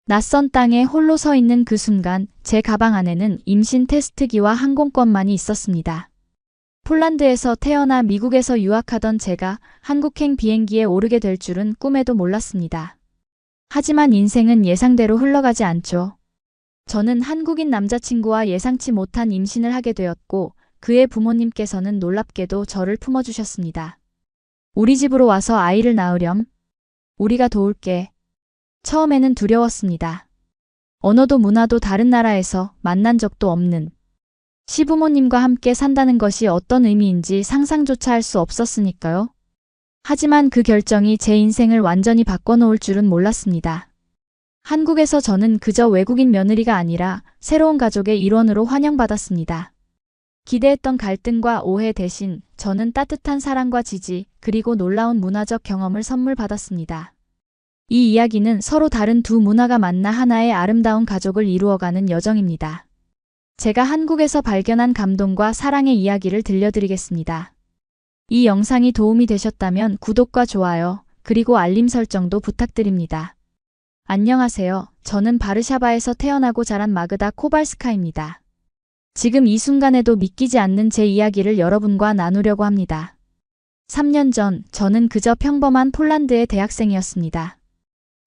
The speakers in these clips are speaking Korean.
낯선 땅에 홀로 서 있는 그 순간 제 가방 안에는 임신 테스트기와 항공권만이 있었습니다. 폴란드에서 태어나 미국에서 유학하던 제가 한국행 비행기에 오르게 될 줄은 꿈에도 몰랐습니다. 하지만 인생은 예상대로 흘러가지 않죠. 저는 한국인 남자친구와 예상치 못한 임신을 하게 되었고 그의 부모님께서는 놀랍게도 저를 품어주셨습니다. 우리 집으로 와서 아이를 낳으렴. 우리가 도울게. 처음에는 두려웠습니다. 언어도 문화도 다른 나라에서 만난 적도 없는 시부모님과 함께 산다는 것이 어떤 의미인지 상상조차 할 수 없었으니까요. 하지만 그 결정이 제 인생을 완전히 바꿔놓을 줄은 몰랐습니다. 한국에서 저는 그저 외국인 며느리가 아니라 새로운 가족의 일원으로 환영받았습니다. 기대했던 갈등과 오해 대신 저는 따뜻한 사랑과 지지, 그리고 놀라운 문화적 경험을 선물 받았습니다. 이 이야기는 서로 다른 두 문화가 만나 하나의 아름다운 가족을 이루어가는 여정입니다. 제가 한국에서 발견한 감동과 사랑의 이야기를 들려드리겠습니다. 이 영상이 도움이 되셨다면 구독과 좋아요, 그리고 알림 설정도 부탁드립니다. 안녕하세요. 저는 바르샤바에서 태어나고 자란 마그다 코발스카입니다. 지금 이 순간에도 믿기지 않는 제 이야기를 여러분과 나누려고 합니다. 3년 전 저는 그저 평범한 폴란드의 대학생이었습니다.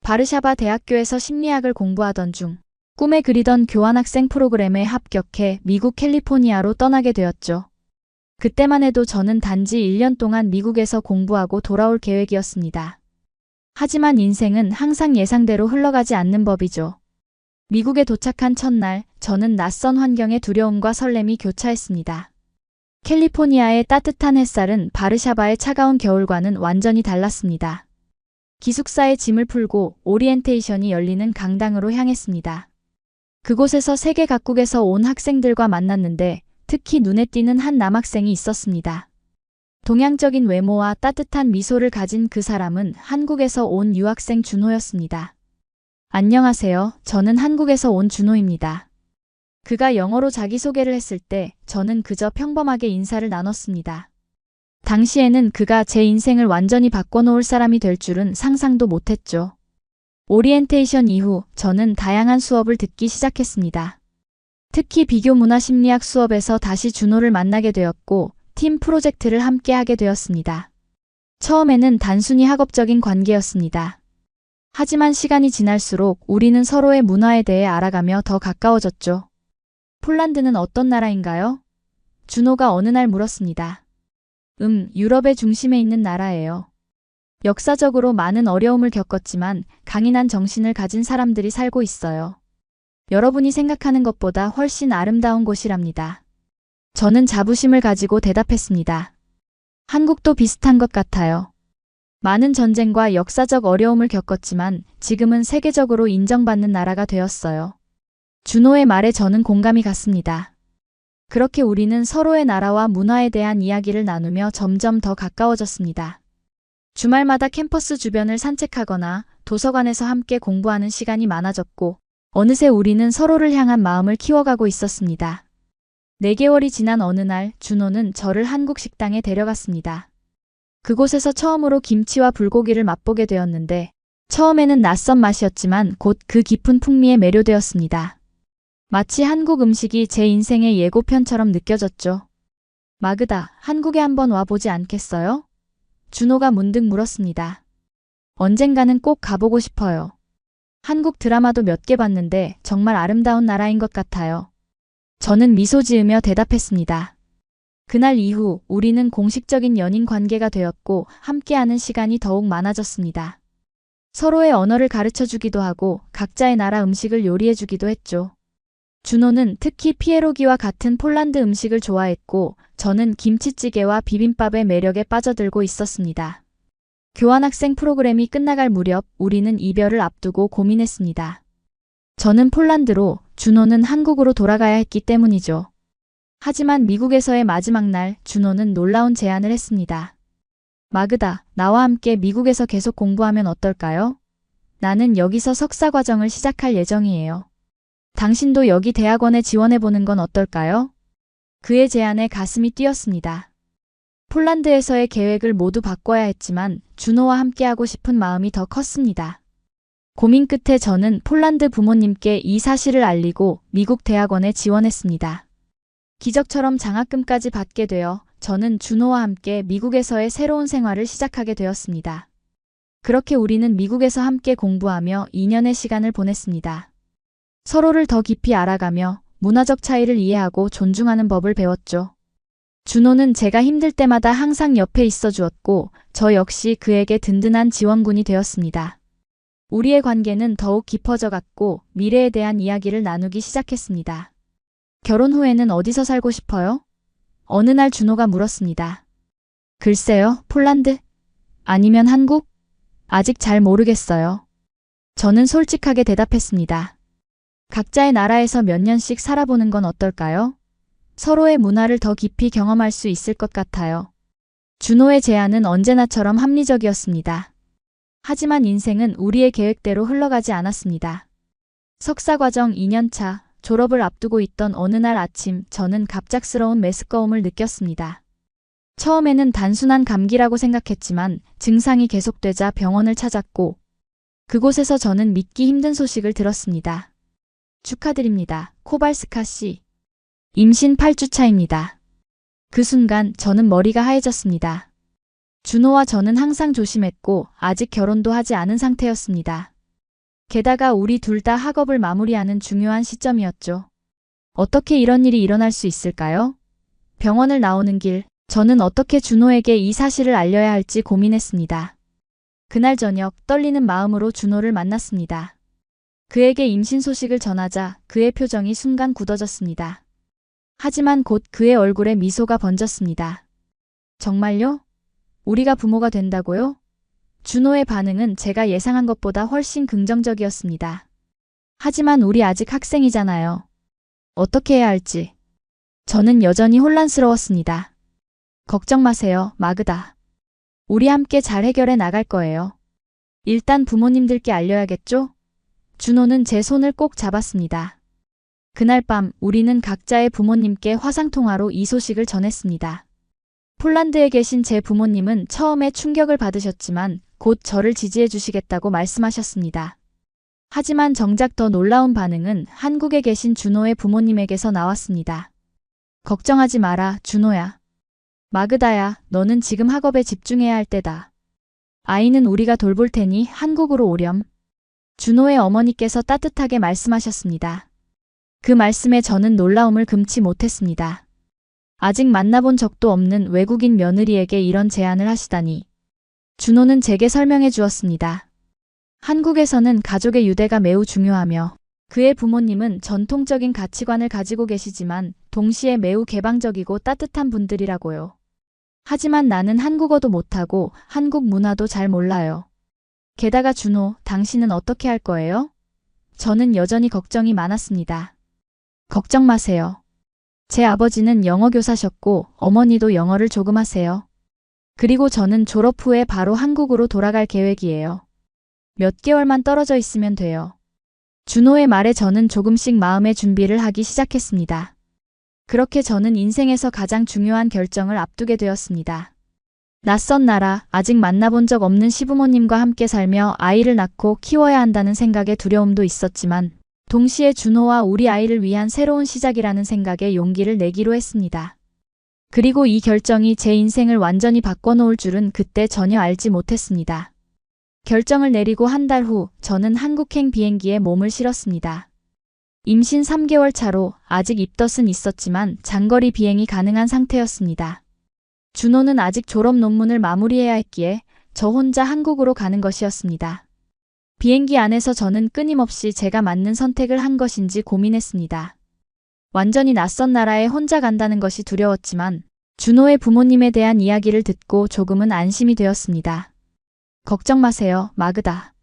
바르샤바 대학교에서 심리학을 공부하던 중 꿈에 그리던 교환학생 프로그램에 합격해 미국 캘리포니아로 떠나게 되었죠. 그때만 해도 저는 단지 1년 동안 미국에서 공부하고 돌아올 계획이었습니다. 하지만 인생은 항상 예상대로 흘러가지 않는 법이죠. 미국에 도착한 첫날, 저는 낯선 환경의 두려움과 설렘이 교차했습니다. 캘리포니아의 따뜻한 햇살은 바르샤바의 차가운 겨울과는 완전히 달랐습니다. 기숙사에 짐을 풀고 오리엔테이션이 열리는 강당으로 향했습니다. 그곳에서 세계 각국에서 온 학생들과 만났는데 특히 눈에 띄는 한 남학생이 있었습니다. 동양적인 외모와 따뜻한 미소를 가진 그 사람은 한국에서 온 유학생 준호였습니다. 안녕하세요. 저는 한국에서 온 준호입니다. 그가 영어로 자기소개를 했을 때 저는 그저 평범하게 인사를 나눴습니다. 당시에는 그가 제 인생을 완전히 바꿔놓을 사람이 될 줄은 상상도 못했죠. 오리엔테이션 이후 저는 다양한 수업을 듣기 시작했습니다. 특히 비교문화심리학 수업에서 다시 준호를 만나게 되었고 팀 프로젝트를 함께 하게 되었습니다. 처음에는 단순히 학업적인 관계였습니다. 하지만 시간이 지날수록 우리는 서로의 문화에 대해 알아가며 더 가까워졌죠. 폴란드는 어떤 나라인가요? 준호가 어느 날 물었습니다. 유럽의 중심에 있는 나라예요. 역사적으로 많은 어려움을 겪었지만 강인한 정신을 가진 사람들이 살고 있어요. 여러분이 생각하는 것보다 훨씬 아름다운 곳이랍니다. 저는 자부심을 가지고 대답했습니다. 한국도 비슷한 것 같아요. 많은 전쟁과 역사적 어려움을 겪었지만 지금은 세계적으로 인정받는 나라가 되었어요. 준호의 말에 저는 공감이 갔습니다. 그렇게 우리는 서로의 나라와 문화에 대한 이야기를 나누며 점점 더 가까워졌습니다. 주말마다 캠퍼스 주변을 산책하거나 도서관에서 함께 공부하는 시간이 많아졌고 어느새 우리는 서로를 향한 마음을 키워가고 있었습니다. 4개월이 지난 어느 날 준호는 저를 한국 식당에 데려갔습니다. 그곳에서 처음으로 김치와 불고기를 맛보게 되었는데 처음에는 낯선 맛이었지만 곧 그 깊은 풍미에 매료되었습니다. 마치 한국 음식이 제 인생의 예고편처럼 느껴졌죠. 마그다, 한국에 한번 와보지 않겠어요? 준호가 문득 물었습니다. 언젠가는 꼭 가보고 싶어요. 한국 드라마도 몇 개 봤는데 정말 아름다운 나라인 것 같아요. 저는 미소 지으며 대답했습니다. 그날 이후 우리는 공식적인 연인 관계가 되었고 함께하는 시간이 더욱 많아졌습니다. 서로의 언어를 가르쳐주기도 하고 각자의 나라 음식을 요리해주기도 했죠. 준호는 특히 피에로기와 같은 폴란드 음식을 좋아했고 저는 김치찌개와 비빔밥의 매력에 빠져들고 있었습니다. 교환학생 프로그램이 끝나갈 무렵 우리는 이별을 앞두고 고민했습니다. 저는 폴란드로, 준호는 한국으로 돌아가야 했기 때문이죠. 하지만 미국에서의 마지막 날 준호는 놀라운 제안을 했습니다. 마그다, 나와 함께 미국에서 계속 공부하면 어떨까요? 나는 여기서 석사 과정을 시작할 예정이에요. 당신도 여기 대학원에 지원해보는 건 어떨까요? 그의 제안에 가슴이 뛰었습니다. 폴란드에서의 계획을 모두 바꿔야 했지만 준호와 함께하고 싶은 마음이 더 컸습니다. 고민 끝에 저는 폴란드 부모님께 이 사실을 알리고 미국 대학원에 지원했습니다. 기적처럼 장학금까지 받게 되어 저는 준호와 함께 미국에서의 새로운 생활을 시작하게 되었습니다. 그렇게 우리는 미국에서 함께 공부하며 2년의 시간을 보냈습니다. 서로를 더 깊이 알아가며 문화적 차이를 이해하고 존중하는 법을 배웠죠. 준호는 제가 힘들 때마다 항상 옆에 있어 주었고 저 역시 그에게 든든한 지원군이 되었습니다. 우리의 관계는 더욱 깊어져 갔고 미래에 대한 이야기를 나누기 시작했습니다. 결혼 후에는 어디서 살고 싶어요? 어느 날 준호가 물었습니다. 글쎄요, 폴란드? 아니면 한국? 아직 잘 모르겠어요. 저는 솔직하게 대답했습니다. 각자의 나라에서 몇 년씩 살아보는 건 어떨까요? 서로의 문화를 더 깊이 경험할 수 있을 것 같아요. 준호의 제안은 언제나처럼 합리적이었습니다. 하지만 인생은 우리의 계획대로 흘러가지 않았습니다. 석사과정 2년차 졸업을 앞두고 있던 어느 날 아침 저는 갑작스러운 메스꺼움을 느꼈습니다. 처음에는 단순한 감기라고 생각했지만 증상이 계속되자 병원을 찾았고 그곳에서 저는 믿기 힘든 소식을 들었습니다. 축하드립니다. 코발스카 씨. 임신 8주차입니다. 그 순간 저는 머리가 하얘졌습니다. 준호와 저는 항상 조심했고 아직 결혼도 하지 않은 상태였습니다. 게다가 우리 둘 다 학업을 마무리하는 중요한 시점이었죠. 어떻게 이런 일이 일어날 수 있을까요? 병원을 나오는 길, 저는 어떻게 준호에게 이 사실을 알려야 할지 고민했습니다. 그날 저녁 떨리는 마음으로 준호를 만났습니다. 그에게 임신 소식을 전하자 그의 표정이 순간 굳어졌습니다. 하지만 곧 그의 얼굴에 미소가 번졌습니다. 정말요? 우리가 부모가 된다고요? 준호의 반응은 제가 예상한 것보다 훨씬 긍정적이었습니다. 하지만 우리 아직 학생이잖아요. 어떻게 해야 할지. 저는 여전히 혼란스러웠습니다. 걱정 마세요, 마그다. 우리 함께 잘 해결해 나갈 거예요. 일단 부모님들께 알려야겠죠? 준호는 제 손을 꼭 잡았습니다. 그날 밤 우리는 각자의 부모님께 화상통화로 이 소식을 전했습니다. 폴란드에 계신 제 부모님은 처음에 충격을 받으셨지만 곧 저를 지지해 주시겠다고 말씀하셨습니다. 하지만 정작 더 놀라운 반응은 한국에 계신 준호의 부모님에게서 나왔습니다. 걱정하지 마라, 준호야. 마그다야, 너는 지금 학업에 집중해야 할 때다. 아이는 우리가 돌볼 테니 한국으로 오렴. 준호의 어머니께서 따뜻하게 말씀하셨습니다. 그 말씀에 저는 놀라움을 금치 못했습니다. 아직 만나본 적도 없는 외국인 며느리에게 이런 제안을 하시다니. 준호는 제게 설명해 주었습니다. 한국에서는 가족의 유대가 매우 중요하며 그의 부모님은 전통적인 가치관을 가지고 계시지만 동시에 매우 개방적이고 따뜻한 분들이라고요. 하지만 나는 한국어도 못하고 한국 문화도 잘 몰라요. 게다가 준호, 당신은 어떻게 할 거예요? 저는 여전히 걱정이 많았습니다. 걱정 마세요. 제 아버지는 영어 교사셨고 어머니도 영어를 조금 하세요. 그리고 저는 졸업 후에 바로 한국으로 돌아갈 계획이에요. 몇 개월만 떨어져 있으면 돼요. 준호의 말에 저는 조금씩 마음의 준비를 하기 시작했습니다. 그렇게 저는 인생에서 가장 중요한 결정을 앞두게 되었습니다. 낯선 나라, 아직 만나본 적 없는 시부모님과 함께 살며 아이를 낳고 키워야 한다는 생각에 두려움도 있었지만 동시에 준호와 우리 아이를 위한 새로운 시작이라는 생각에 용기를 내기로 했습니다. 그리고 이 결정이 제 인생을 완전히 바꿔놓을 줄은 그때 전혀 알지 못했습니다. 결정을 내리고 한 달 후 저는 한국행 비행기에 몸을 실었습니다. 임신 3개월 차로 아직 입덧은 있었지만 장거리 비행이 가능한 상태였습니다. 준호는 아직 졸업 논문을 마무리해야 했기에 저 혼자 한국으로 가는 것이었습니다. 비행기 안에서 저는 끊임없이 제가 맞는 선택을 한 것인지 고민했습니다. 완전히 낯선 나라에 혼자 간다는 것이 두려웠지만 준호의 부모님에 대한 이야기를 듣고 조금은 안심이 되었습니다. 걱정 마세요, 마그다.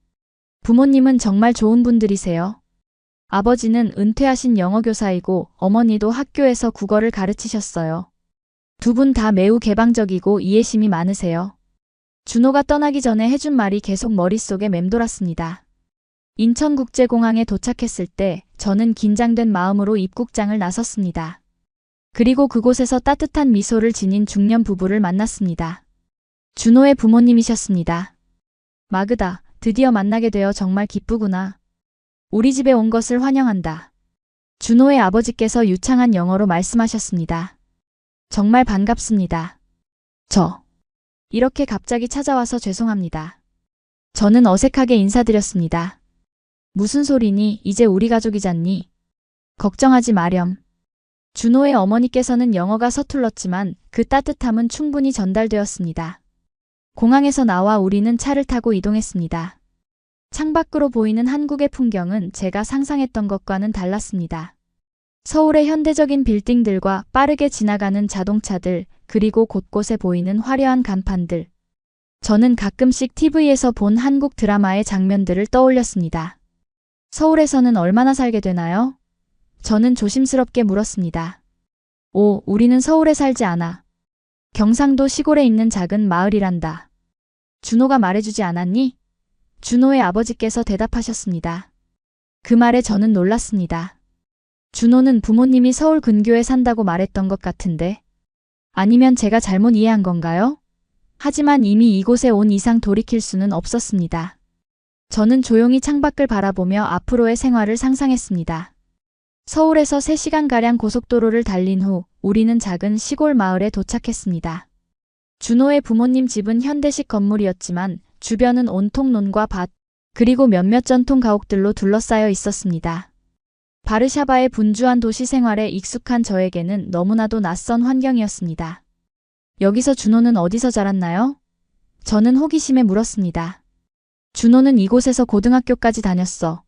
부모님은 정말 좋은 분들이세요. 아버지는 은퇴하신 영어교사이고 어머니도 학교에서 국어를 가르치셨어요. 두 분 다 매우 개방적이고 이해심이 많으세요. 준호가 떠나기 전에 해준 말이 계속 머릿속에 맴돌았습니다. 인천국제공항에 도착했을 때 저는 긴장된 마음으로 입국장을 나섰습니다. 그리고 그곳에서 따뜻한 미소를 지닌 중년 부부를 만났습니다. 준호의 부모님이셨습니다. 마그다, 드디어 만나게 되어 정말 기쁘구나. 우리 집에 온 것을 환영한다. 준호의 아버지께서 유창한 영어로 말씀하셨습니다. 정말 반갑습니다. 이렇게 갑자기 찾아와서 죄송합니다. 저는 어색하게 인사드렸습니다. 무슨 소리니? 이제 우리 가족이잖니. 걱정하지 마렴. 준호의 어머니께서는 영어가 서툴렀지만 그 따뜻함은 충분히 전달되었습니다. 공항에서 나와 우리는 차를 타고 이동했습니다. 창밖으로 보이는 한국의 풍경은 제가 상상했던 것과는 달랐습니다. 서울의 현대적인 빌딩들과 빠르게 지나가는 자동차들, 그리고 곳곳에 보이는 화려한 간판들. 저는 가끔씩 TV에서 본 한국 드라마의 장면들을 떠올렸습니다. 서울에서는 얼마나 살게 되나요? 저는 조심스럽게 물었습니다. 우리는 서울에 살지 않아. 경상도 시골에 있는 작은 마을이란다. 준호가 말해주지 않았니? 준호의 아버지께서 대답하셨습니다. 그 말에 저는 놀랐습니다. 준호는 부모님이 서울 근교에 산다고 말했던 것 같은데. 아니면 제가 잘못 이해한 건가요? 하지만 이미 이곳에 온 이상 돌이킬 수는 없었습니다. 저는 조용히 창밖을 바라보며 앞으로의 생활을 상상했습니다. 서울에서 3시간가량 고속도로를 달린 후 우리는 작은 시골 마을에 도착했습니다. 준호의 부모님 집은 현대식 건물이었지만 주변은 온통 논과 밭, 그리고 몇몇 전통 가옥들로 둘러싸여 있었습니다. 바르샤바의 분주한 도시 생활에 익숙한 저에게는 너무나도 낯선 환경이었습니다. 여기서 준호는 어디서 자랐나요? 저는 호기심에 물었습니다. 준호는 이곳에서 고등학교까지 다녔어.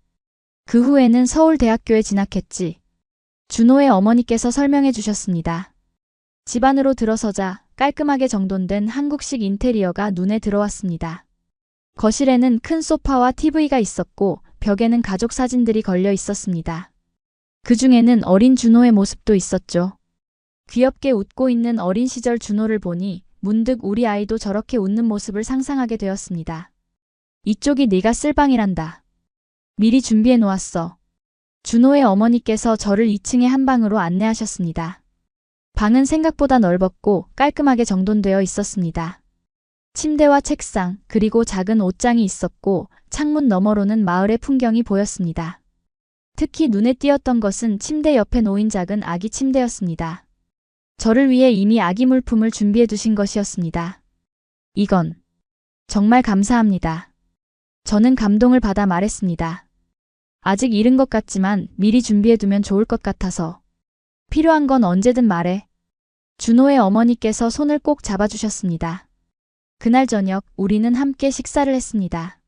그 후에는 서울대학교에 진학했지. 준호의 어머니께서 설명해 주셨습니다. 집 안으로 들어서자 깔끔하게 정돈된 한국식 인테리어가 눈에 들어왔습니다. 거실에는 큰 소파와 TV가 있었고 벽에는 가족 사진들이 걸려 있었습니다. 그 중에는 어린 준호의 모습도 있었죠. 귀엽게 웃고 있는 어린 시절 준호를 보니 문득 우리 아이도 저렇게 웃는 모습을 상상하게 되었습니다. 이쪽이 네가 쓸 방이란다. 미리 준비해 놓았어. 준호의 어머니께서 저를 2층의 한 방으로 안내하셨습니다. 방은 생각보다 넓었고 깔끔하게 정돈되어 있었습니다. 침대와 책상, 그리고 작은 옷장이 있었고 창문 너머로는 마을의 풍경이 보였습니다. 특히 눈에 띄었던 것은 침대 옆에 놓인 작은 아기 침대였습니다. 저를 위해 이미 아기 물품을 준비해 두신 것이었습니다. 이건 정말 감사합니다. 저는 감동을 받아 말했습니다. 아직 이른 것 같지만 미리 준비해 두면 좋을 것 같아서. 필요한 건 언제든 말해. 준호의 어머니께서 손을 꼭 잡아주셨습니다. 그날 저녁 우리는 함께 식사를 했습니다.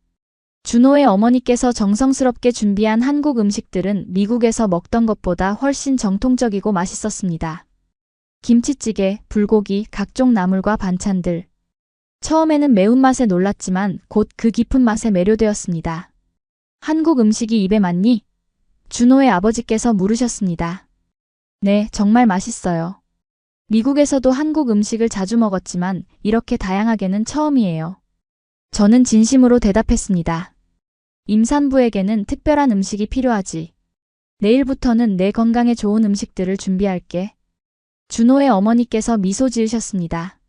준호의 어머니께서 정성스럽게 준비한 한국 음식들은 미국에서 먹던 것보다 훨씬 정통적이고 맛있었습니다. 김치찌개, 불고기, 각종 나물과 반찬들. 처음에는 매운맛에 놀랐지만 곧 그 깊은 맛에 매료되었습니다. 한국 음식이 입에 맞니? 준호의 아버지께서 물으셨습니다. 네, 정말 맛있어요. 미국에서도 한국 음식을 자주 먹었지만 이렇게 다양하게는 처음이에요. 저는 진심으로 대답했습니다. 임산부에게는 특별한 음식이 필요하지. 내일부터는 내 건강에 좋은 음식들을 준비할게. 준호의 어머니께서 미소 지으셨습니다.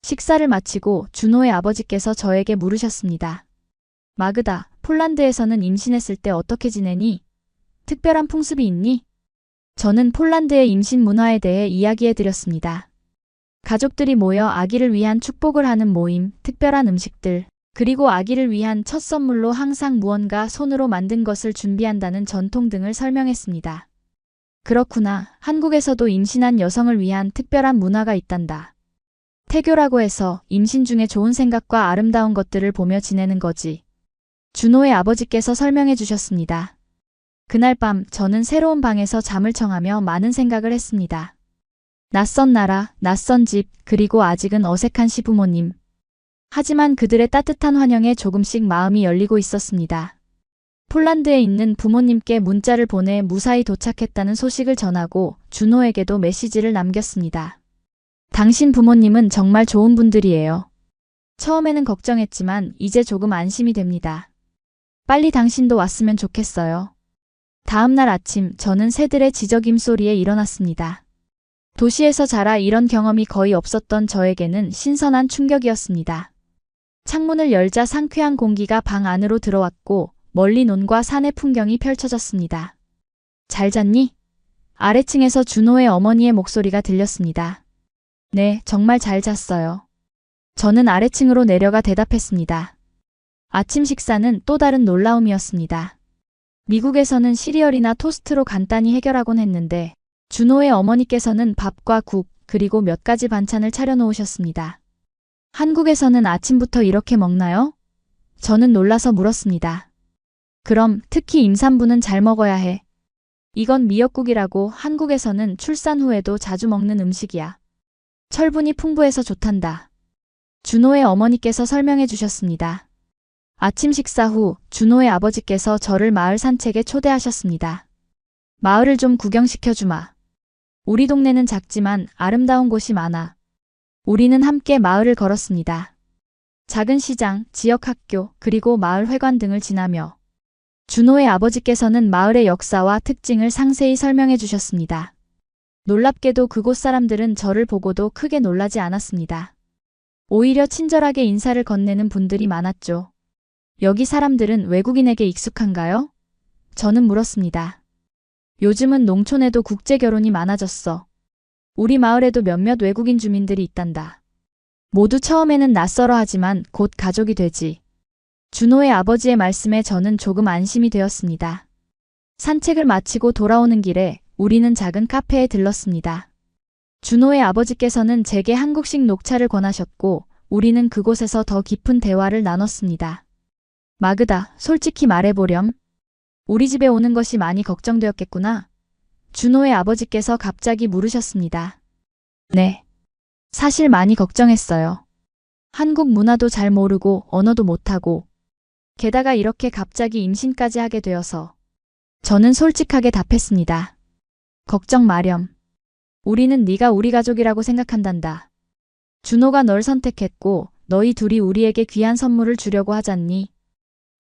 식사를 마치고 준호의 아버지께서 저에게 물으셨습니다. 마그다, 폴란드에서는 임신했을 때 어떻게 지내니? 특별한 풍습이 있니? 저는 폴란드의 임신 문화에 대해 이야기해 드렸습니다. 가족들이 모여 아기를 위한 축복을 하는 모임, 특별한 음식들, 그리고 아기를 위한 첫 선물로 항상 무언가 손으로 만든 것을 준비한다는 전통 등을 설명했습니다. 그렇구나. 한국에서도 임신한 여성을 위한 특별한 문화가 있단다. 태교라고 해서 임신 중에 좋은 생각과 아름다운 것들을 보며 지내는 거지. 준호의 아버지께서 설명해 주셨습니다. 그날 밤 저는 새로운 방에서 잠을 청하며 많은 생각을 했습니다. 낯선 나라, 낯선 집, 그리고 아직은 어색한 시부모님. 하지만 그들의 따뜻한 환영에 조금씩 마음이 열리고 있었습니다. 폴란드에 있는 부모님께 문자를 보내 무사히 도착했다는 소식을 전하고 준호에게도 메시지를 남겼습니다. 당신 부모님은 정말 좋은 분들이에요. 처음에는 걱정했지만 이제 조금 안심이 됩니다. 빨리 당신도 왔으면 좋겠어요. 다음 날 아침 저는 새들의 지저귐 소리에 일어났습니다. 도시에서 자라 이런 경험이 거의 없었던 저에게는 신선한 충격이었습니다. 창문을 열자 상쾌한 공기가 방 안으로 들어왔고 멀리 논과 산의 풍경이 펼쳐졌습니다. 잘 잤니? 아래층에서 준호의 어머니의 목소리가 들렸습니다. 네, 정말 잘 잤어요. 저는 아래층으로 내려가 대답했습니다. 아침 식사는 또 다른 놀라움이었습니다. 미국에서는 시리얼이나 토스트로 간단히 해결하곤 했는데 준호의 어머니께서는 밥과 국, 그리고 몇 가지 반찬을 차려놓으셨습니다. 한국에서는 아침부터 이렇게 먹나요? 저는 놀라서 물었습니다. 그럼 특히 임산부는 잘 먹어야 해. 이건 미역국이라고 한국에서는 출산 후에도 자주 먹는 음식이야. 철분이 풍부해서 좋단다. 준호의 어머니께서 설명해 주셨습니다. 아침 식사 후 준호의 아버지께서 저를 마을 산책에 초대하셨습니다. 마을을 좀 구경시켜 주마. 우리 동네는 작지만 아름다운 곳이 많아. 우리는 함께 마을을 걸었습니다. 작은 시장, 지역 학교, 그리고 마을 회관 등을 지나며 준호의 아버지께서는 마을의 역사와 특징을 상세히 설명해 주셨습니다. 놀랍게도 그곳 사람들은 저를 보고도 크게 놀라지 않았습니다. 오히려 친절하게 인사를 건네는 분들이 많았죠. 여기 사람들은 외국인에게 익숙한가요? 저는 물었습니다. 요즘은 농촌에도 국제 결혼이 많아졌어. 우리 마을에도 몇몇 외국인 주민들이 있단다. 모두 처음에는 낯설어 하지만 곧 가족이 되지. 준호의 아버지의 말씀에 저는 조금 안심이 되었습니다. 산책을 마치고 돌아오는 길에 우리는 작은 카페에 들렀습니다. 준호의 아버지께서는 제게 한국식 녹차를 권하셨고 우리는 그곳에서 더 깊은 대화를 나눴습니다. 마그다, 솔직히 말해보렴. 우리 집에 오는 것이 많이 걱정되었겠구나. 준호의 아버지께서 갑자기 물으셨습니다. 네. 사실 많이 걱정했어요. 한국 문화도 잘 모르고 언어도 못하고 게다가 이렇게 갑자기 임신까지 하게 되어서 저는 솔직하게 답했습니다. 걱정 마렴. 우리는 네가 우리 가족이라고 생각한단다. 준호가 널 선택했고 너희 둘이 우리에게 귀한 선물을 주려고 하잖니.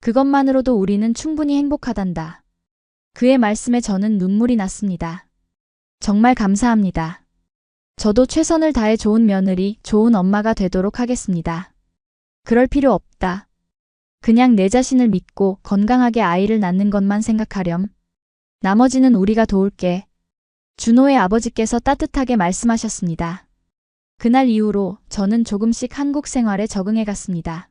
그것만으로도 우리는 충분히 행복하단다. 그의 말씀에 저는 눈물이 났습니다. 정말 감사합니다. 저도 최선을 다해 좋은 며느리, 좋은 엄마가 되도록 하겠습니다. 그럴 필요 없다. 그냥 내 자신을 믿고 건강하게 아이를 낳는 것만 생각하렴. 나머지는 우리가 도울게. 준호의 아버지께서 따뜻하게 말씀하셨습니다. 그날 이후로 저는 조금씩 한국 생활에 적응해 갔습니다.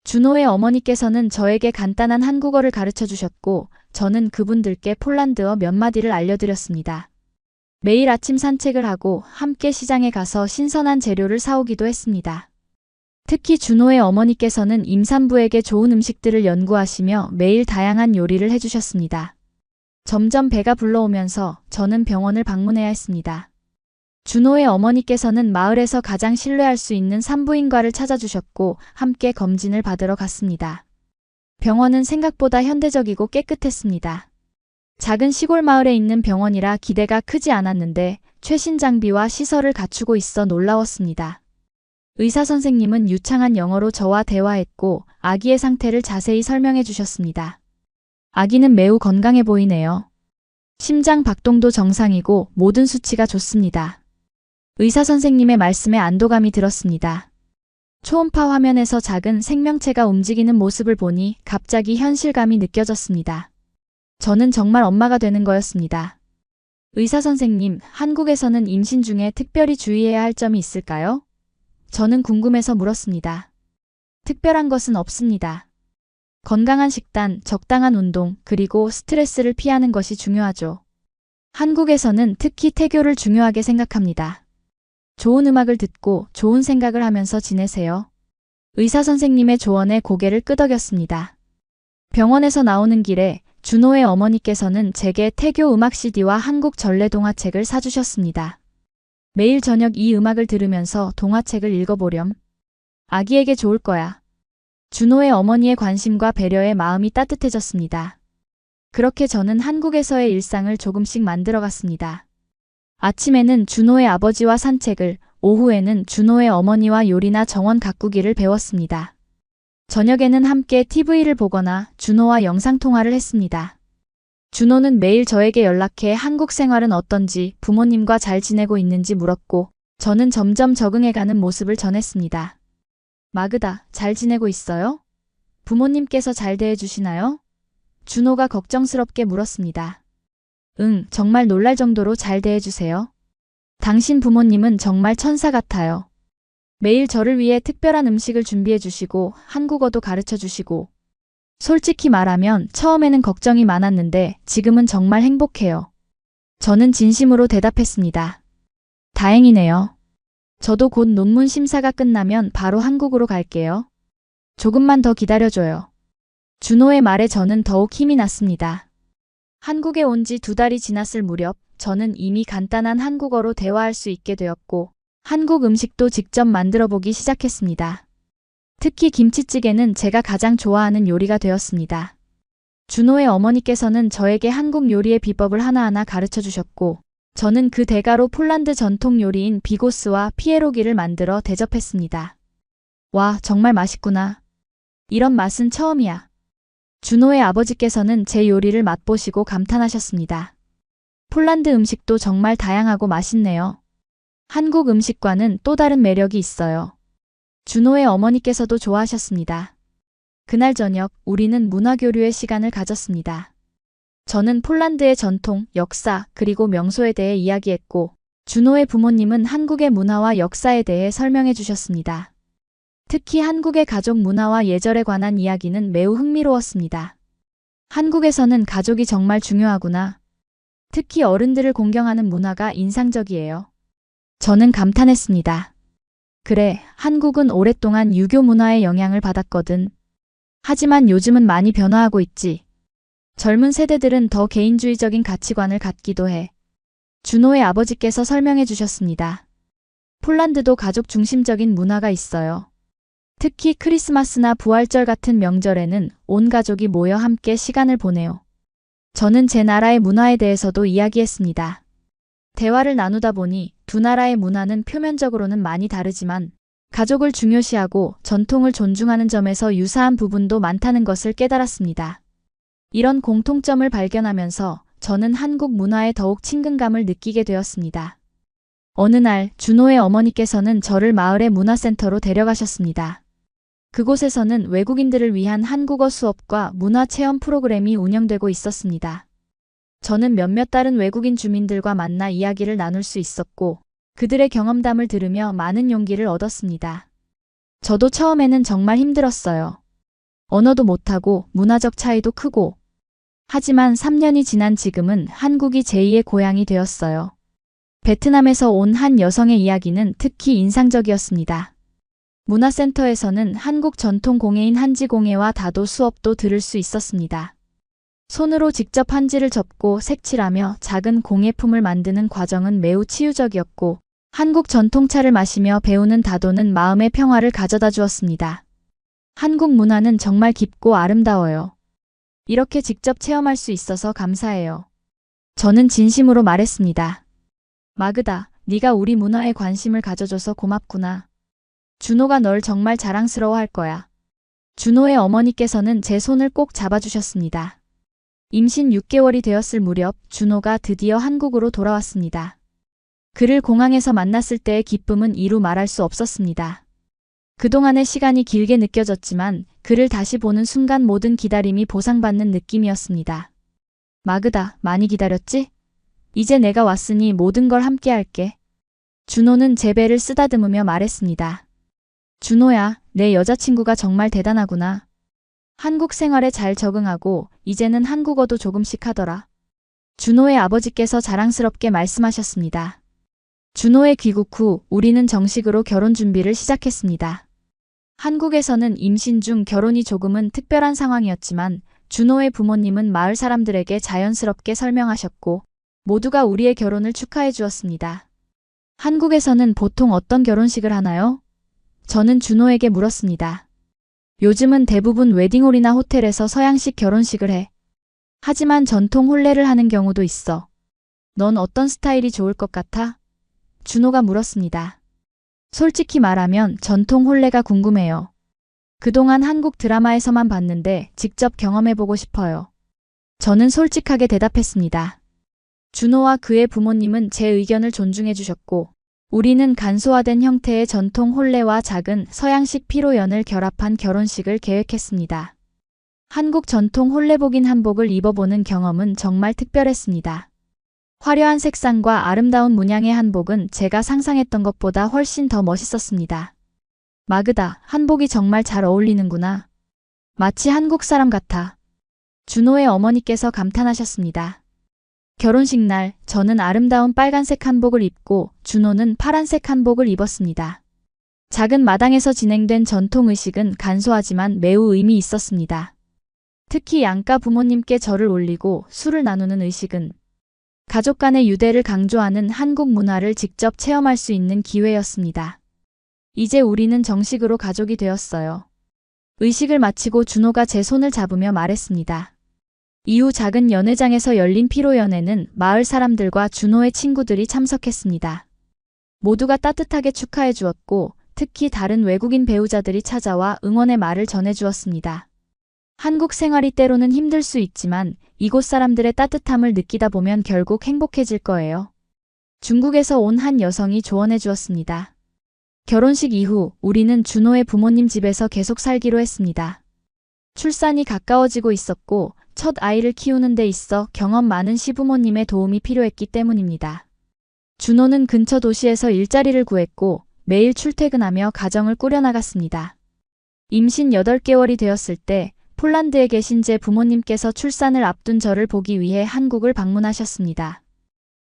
준호의 어머니께서는 저에게 간단한 한국어를 가르쳐 주셨고 저는 그분들께 폴란드어 몇 마디를 알려드렸습니다. 매일 아침 산책을 하고 함께 시장에 가서 신선한 재료를 사오기도 했습니다. 특히 준호의 어머니께서는 임산부에게 좋은 음식들을 연구하시며 매일 다양한 요리를 해주셨습니다. 점점 배가 불러오면서 저는 병원을 방문해야 했습니다. 준호의 어머니께서는 마을에서 가장 신뢰할 수 있는 산부인과를 찾아주셨고 함께 검진을 받으러 갔습니다. 병원은 생각보다 현대적이고 깨끗했습니다. 작은 시골 마을에 있는 병원이라 기대가 크지 않았는데 최신 장비와 시설을 갖추고 있어 놀라웠습니다. 의사 선생님은 유창한 영어로 저와 대화했고 아기의 상태를 자세히 설명해 주셨습니다. 아기는 매우 건강해 보이네요. 심장 박동도 정상이고 모든 수치가 좋습니다. 의사 선생님의 말씀에 안도감이 들었습니다. 초음파 화면에서 작은 생명체가 움직이는 모습을 보니 갑자기 현실감이 느껴졌습니다. 저는 정말 엄마가 되는 거였습니다. 의사 선생님, 한국에서는 임신 중에 특별히 주의해야 할 점이 있을까요? 저는 궁금해서 물었습니다. 특별한 것은 없습니다. 건강한 식단, 적당한 운동, 그리고 스트레스를 피하는 것이 중요하죠. 한국에서는 특히 태교를 중요하게 생각합니다. 좋은 음악을 듣고 좋은 생각을 하면서 지내세요. 의사 선생님의 조언에 고개를 끄덕였습니다. 병원에서 나오는 길에 준호의 어머니께서는 제게 태교 음악 CD와 한국 전래 동화책을 사주셨습니다. 매일 저녁 이 음악을 들으면서 동화책을 읽어보렴. 아기에게 좋을 거야. 준호의 어머니의 관심과 배려에 마음이 따뜻해졌습니다. 그렇게 저는 한국에서의 일상을 조금씩 만들어갔습니다. 아침에는 준호의 아버지와 산책을, 오후에는 준호의 어머니와 요리나 정원 가꾸기를 배웠습니다. 저녁에는 함께 TV를 보거나 준호와 영상통화를 했습니다. 준호는 매일 저에게 연락해 한국 생활은 어떤지, 부모님과 잘 지내고 있는지 물었고, 저는 점점 적응해가는 모습을 전했습니다. 마그다, 잘 지내고 있어요? 부모님께서 잘 대해주시나요? 준호가 걱정스럽게 물었습니다. 응, 정말 놀랄 정도로 잘 대해주세요. 당신 부모님은 정말 천사 같아요. 매일 저를 위해 특별한 음식을 준비해 주시고 한국어도 가르쳐 주시고 솔직히 말하면 처음에는 걱정이 많았는데 지금은 정말 행복해요. 저는 진심으로 대답했습니다. 다행이네요. 저도 곧 논문 심사가 끝나면 바로 한국으로 갈게요. 조금만 더 기다려줘요. 준호의 말에 저는 더욱 힘이 났습니다. 한국에 온 지 2달이 지났을 무렵 저는 이미 간단한 한국어로 대화할 수 있게 되었고 한국 음식도 직접 만들어 보기 시작했습니다. 특히 김치찌개는 제가 가장 좋아하는 요리가 되었습니다. 준호의 어머니께서는 저에게 한국 요리의 비법을 하나하나 가르쳐 주셨고 저는 그 대가로 폴란드 전통 요리인 비고스와 피에로기를 만들어 대접했습니다. 와, 정말 맛있구나. 이런 맛은 처음이야. 준호의 아버지께서는 제 요리를 맛보시고 감탄하셨습니다. 폴란드 음식도 정말 다양하고 맛있네요. 한국 음식과는 또 다른 매력이 있어요. 준호의 어머니께서도 좋아하셨습니다. 그날 저녁 우리는 문화교류의 시간을 가졌습니다. 저는 폴란드의 전통, 역사, 그리고 명소에 대해 이야기했고 준호의 부모님은 한국의 문화와 역사에 대해 설명해 주셨습니다. 특히 한국의 가족 문화와 예절에 관한 이야기는 매우 흥미로웠습니다. 한국에서는 가족이 정말 중요하구나. 특히 어른들을 공경하는 문화가 인상적이에요. 저는 감탄했습니다. 그래, 한국은 오랫동안 유교 문화의 영향을 받았거든. 하지만 요즘은 많이 변화하고 있지. 젊은 세대들은 더 개인주의적인 가치관을 갖기도 해. 준호의 아버지께서 설명해 주셨습니다. 폴란드도 가족 중심적인 문화가 있어요. 특히 크리스마스나 부활절 같은 명절에는 온 가족이 모여 함께 시간을 보내요. 저는 제 나라의 문화에 대해서도 이야기했습니다. 대화를 나누다 보니 두 나라의 문화는 표면적으로는 많이 다르지만 가족을 중요시하고 전통을 존중하는 점에서 유사한 부분도 많다는 것을 깨달았습니다. 이런 공통점을 발견하면서 저는 한국 문화에 더욱 친근감을 느끼게 되었습니다. 어느 날 준호의 어머니께서는 저를 마을의 문화센터로 데려가셨습니다. 그곳에서는 외국인들을 위한 한국어 수업과 문화체험 프로그램이 운영되고 있었습니다. 저는 몇몇 다른 외국인 주민들과 만나 이야기를 나눌 수 있었고 그들의 경험담을 들으며 많은 용기를 얻었습니다. 저도 처음에는 정말 힘들었어요. 언어도 못하고 문화적 차이도 크고. 하지만 3년이 지난 지금은 한국이 제2의 고향이 되었어요. 베트남에서 온 한 여성의 이야기는 특히 인상적이었습니다. 문화센터에서는 한국 전통 공예인 한지공예와 다도 수업도 들을 수 있었습니다. 손으로 직접 한지를 접고 색칠하며 작은 공예품을 만드는 과정은 매우 치유적이었고 한국 전통차를 마시며 배우는 다도는 마음의 평화를 가져다 주었습니다. 한국 문화는 정말 깊고 아름다워요. 이렇게 직접 체험할 수 있어서 감사해요. 저는 진심으로 말했습니다. 마그다, 네가 우리 문화에 관심을 가져줘서 고맙구나. 준호가 널 정말 자랑스러워할 거야. 준호의 어머니께서는 제 손을 꼭 잡아주셨습니다. 임신 6개월이 되었을 무렵 준호가 드디어 한국으로 돌아왔습니다. 그를 공항에서 만났을 때의 기쁨은 이루 말할 수 없었습니다. 그동안의 시간이 길게 느껴졌지만 그를 다시 보는 순간 모든 기다림이 보상받는 느낌이었습니다. 마그다, 많이 기다렸지? 이제 내가 왔으니 모든 걸 함께 할게. 준호는 제 배를 쓰다듬으며 말했습니다. 준호야, 내 여자친구가 정말 대단하구나. 한국 생활에 잘 적응하고 이제는 한국어도 조금씩 하더라. 준호의 아버지께서 자랑스럽게 말씀하셨습니다. 준호의 귀국 후 우리는 정식으로 결혼 준비를 시작했습니다. 한국에서는 임신 중 결혼이 조금은 특별한 상황이었지만 준호의 부모님은 마을 사람들에게 자연스럽게 설명하셨고 모두가 우리의 결혼을 축하해 주었습니다. 한국에서는 보통 어떤 결혼식을 하나요? 저는 준호에게 물었습니다. 요즘은 대부분 웨딩홀이나 호텔에서 서양식 결혼식을 해. 하지만 전통 혼례를 하는 경우도 있어. 넌 어떤 스타일이 좋을 것 같아? 준호가 물었습니다. 솔직히 말하면 전통 혼례가 궁금해요. 그동안 한국 드라마에서만 봤는데 직접 경험해보고 싶어요. 저는 솔직하게 대답했습니다. 준호와 그의 부모님은 제 의견을 존중해 주셨고 우리는 간소화된 형태의 전통 혼례와 작은 서양식 피로연을 결합한 결혼식을 계획했습니다. 한국 전통 혼례복인 한복을 입어보는 경험은 정말 특별했습니다. 화려한 색상과 아름다운 문양의 한복은 제가 상상했던 것보다 훨씬 더 멋있었습니다. 마그다, 한복이 정말 잘 어울리는구나. 마치 한국 사람 같아. 준호의 어머니께서 감탄하셨습니다. 결혼식 날 저는 아름다운 빨간색 한복을 입고 준호는 파란색 한복을 입었습니다. 작은 마당에서 진행된 전통 의식은 간소하지만 매우 의미 있었습니다. 특히 양가 부모님께 절을 올리고 술을 나누는 의식은 가족 간의 유대를 강조하는 한국 문화를 직접 체험할 수 있는 기회였습니다. 이제 우리는 정식으로 가족이 되었어요. 의식을 마치고 준호가 제 손을 잡으며 말했습니다. 이후 작은 연회장에서 열린 피로연회는 마을 사람들과 준호의 친구들이 참석했습니다. 모두가 따뜻하게 축하해 주었고 특히 다른 외국인 배우자들이 찾아와 응원의 말을 전해 주었습니다. 한국 생활이 때로는 힘들 수 있지만 이곳 사람들의 따뜻함을 느끼다 보면 결국 행복해질 거예요. 중국에서 온 한 여성이 조언해 주었습니다. 결혼식 이후 우리는 준호의 부모님 집에서 계속 살기로 했습니다. 출산이 가까워지고 있었고 첫 아이를 키우는 데 있어 경험 많은 시부모님의 도움이 필요했기 때문입니다. 준호는 근처 도시에서 일자리를 구했고 매일 출퇴근하며 가정을 꾸려나갔습니다. 임신 8개월이 되었을 때 폴란드에 계신 제 부모님께서 출산을 앞둔 저를 보기 위해 한국을 방문하셨습니다.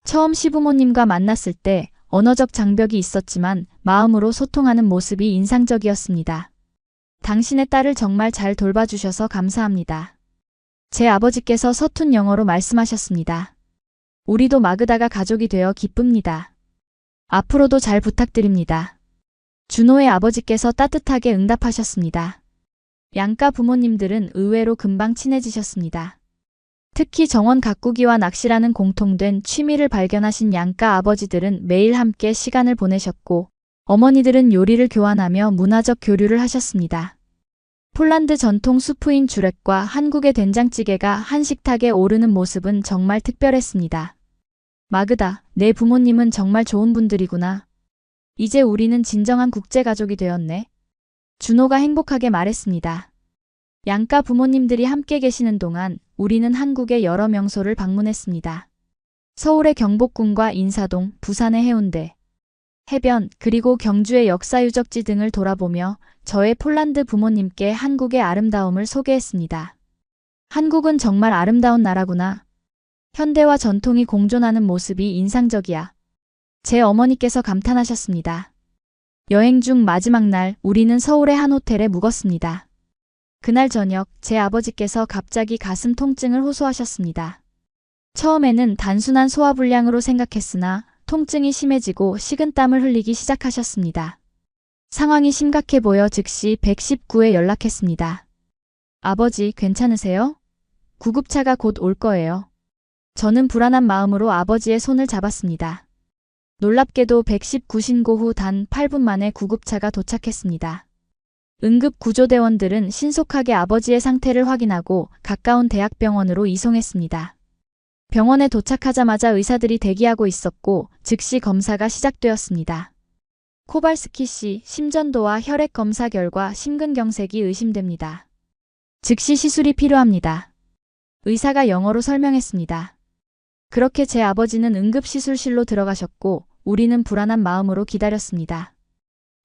처음 시부모님과 만났을 때 언어적 장벽이 있었지만 마음으로 소통하는 모습이 인상적이었습니다. 당신의 딸을 정말 잘 돌봐주셔서 감사합니다. 제 아버지께서 서툰 영어로 말씀하셨습니다. 우리도 마그다가 가족이 되어 기쁩니다. 앞으로도 잘 부탁드립니다. 준호의 아버지께서 따뜻하게 응답하셨습니다. 양가 부모님들은 의외로 금방 친해지셨습니다. 특히 정원 가꾸기와 낚시라는 공통된 취미를 발견하신 양가 아버지들은 매일 함께 시간을 보내셨고 어머니들은 요리를 교환하며 문화적 교류를 하셨습니다. 폴란드 전통 수프인 주렉과 한국의 된장찌개가 한 식탁에 오르는 모습은 정말 특별했습니다. 마그다, 내 부모님은 정말 좋은 분들이구나. 이제 우리는 진정한 국제가족이 되었네. 준호가 행복하게 말했습니다. 양가 부모님들이 함께 계시는 동안 우리는 한국의 여러 명소를 방문했습니다. 서울의 경복궁과 인사동, 부산의 해운대, 해변, 그리고 경주의 역사유적지 등을 돌아보며 저의 폴란드 부모님께 한국의 아름다움을 소개했습니다. 한국은 정말 아름다운 나라구나. 현대와 전통이 공존하는 모습이 인상적이야. 제 어머니께서 감탄하셨습니다. 여행 중 마지막 날 우리는 서울의 한 호텔에 묵었습니다. 그날 저녁 제 아버지께서 갑자기 가슴 통증을 호소하셨습니다. 처음에는 단순한 소화불량으로 생각했으나 통증이 심해지고 식은땀을 흘리기 시작하셨습니다. 상황이 심각해 보여 즉시 119에 연락했습니다. 아버지, 괜찮으세요? 구급차가 곧 올 거예요. 저는 불안한 마음으로 아버지의 손을 잡았습니다. 놀랍게도 119 신고 후 단 8분 만에 구급차가 도착했습니다. 응급구조대원들은 신속하게 아버지의 상태를 확인하고 가까운 대학병원으로 이송했습니다. 병원에 도착하자마자 의사들이 대기하고 있었고 즉시 검사가 시작되었습니다. 코발스키 씨 심전도와 혈액 검사 결과 심근경색이 의심됩니다. 즉시 시술이 필요합니다. 의사가 영어로 설명했습니다. 그렇게 제 아버지는 응급시술실로 들어가셨고 우리는 불안한 마음으로 기다렸습니다.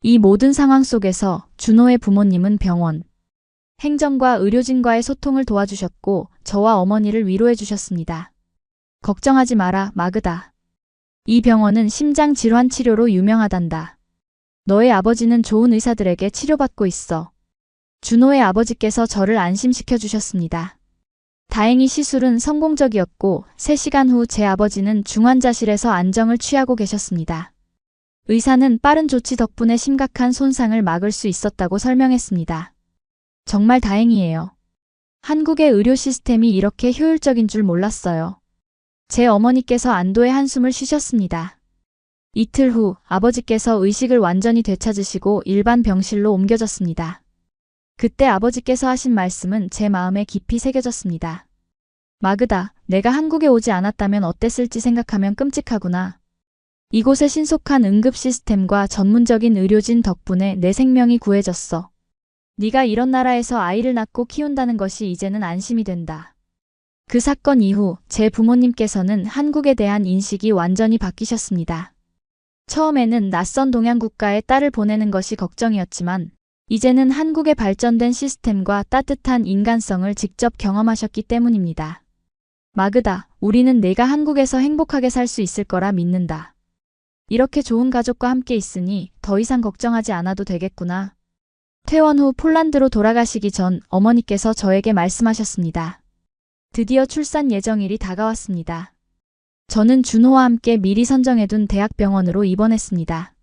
이 모든 상황 속에서 준호의 부모님은 병원, 행정과 의료진과의 소통을 도와주셨고 저와 어머니를 위로해 주셨습니다. 걱정하지 마라, 마그다. 이 병원은 심장 질환 치료로 유명하단다. 너의 아버지는 좋은 의사들에게 치료받고 있어. 준호의 아버지께서 저를 안심시켜 주셨습니다. 다행히 시술은 성공적이었고 3시간 후 제 아버지는 중환자실에서 안정을 취하고 계셨습니다. 의사는 빠른 조치 덕분에 심각한 손상을 막을 수 있었다고 설명했습니다. 정말 다행이에요. 한국의 의료 시스템이 이렇게 효율적인 줄 몰랐어요. 제 어머니께서 안도의 한숨을 쉬셨습니다. 이틀 후 아버지께서 의식을 완전히 되찾으시고 일반 병실로 옮겨졌습니다. 그때 아버지께서 하신 말씀은 제 마음에 깊이 새겨졌습니다. 마그다, 내가 한국에 오지 않았다면 어땠을지 생각하면 끔찍하구나. 이곳의 신속한 응급 시스템과 전문적인 의료진 덕분에 내 생명이 구해졌어. 네가 이런 나라에서 아이를 낳고 키운다는 것이 이제는 안심이 된다. 그 사건 이후 제 부모님께서는 한국에 대한 인식이 완전히 바뀌셨습니다. 처음에는 낯선 동양 국가에 딸을 보내는 것이 걱정이었지만 이제는 한국의 발전된 시스템과 따뜻한 인간성을 직접 경험하셨기 때문입니다. 마그다, 우리는 내가 한국에서 행복하게 살 수 있을 거라 믿는다. 이렇게 좋은 가족과 함께 있으니 더 이상 걱정하지 않아도 되겠구나. 퇴원 후 폴란드로 돌아가시기 전 어머니께서 저에게 말씀하셨습니다. 드디어 출산 예정일이 다가왔습니다. 저는 준호와 함께 미리 선정해둔 대학병원으로 입원했습니다.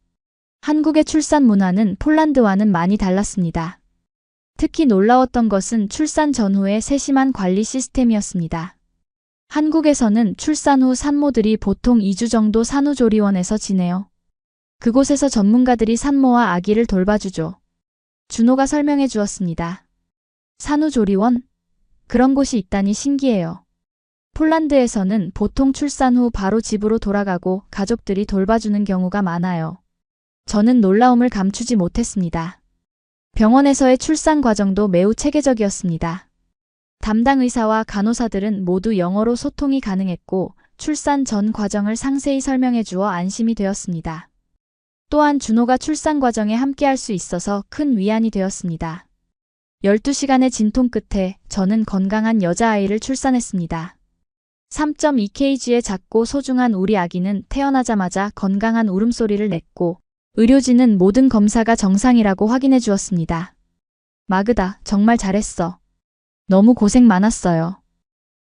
한국의 출산 문화는 폴란드와는 많이 달랐습니다. 특히 놀라웠던 것은 출산 전후의 세심한 관리 시스템이었습니다. 한국에서는 출산 후 산모들이 보통 2주 정도 산후조리원에서 지내요. 그곳에서 전문가들이 산모와 아기를 돌봐주죠. 준호가 설명해 주었습니다. 산후조리원? 그런 곳이 있다니 신기해요. 폴란드에서는 보통 출산 후 바로 집으로 돌아가고 가족들이 돌봐주는 경우가 많아요. 저는 놀라움을 감추지 못했습니다. 병원에서의 출산 과정도 매우 체계적이었습니다. 담당 의사와 간호사들은 모두 영어로 소통이 가능했고 출산 전 과정을 상세히 설명해 주어 안심이 되었습니다. 또한 준호가 출산 과정에 함께할 수 있어서 큰 위안이 되었습니다. 12시간의 진통 끝에 저는 건강한 여자아이를 출산했습니다. 3.2kg의 작고 소중한 우리 아기는 태어나자마자 건강한 울음소리를 냈고 의료진은 모든 검사가 정상이라고 확인해 주었습니다. 마그다, 정말 잘했어. 너무 고생 많았어요.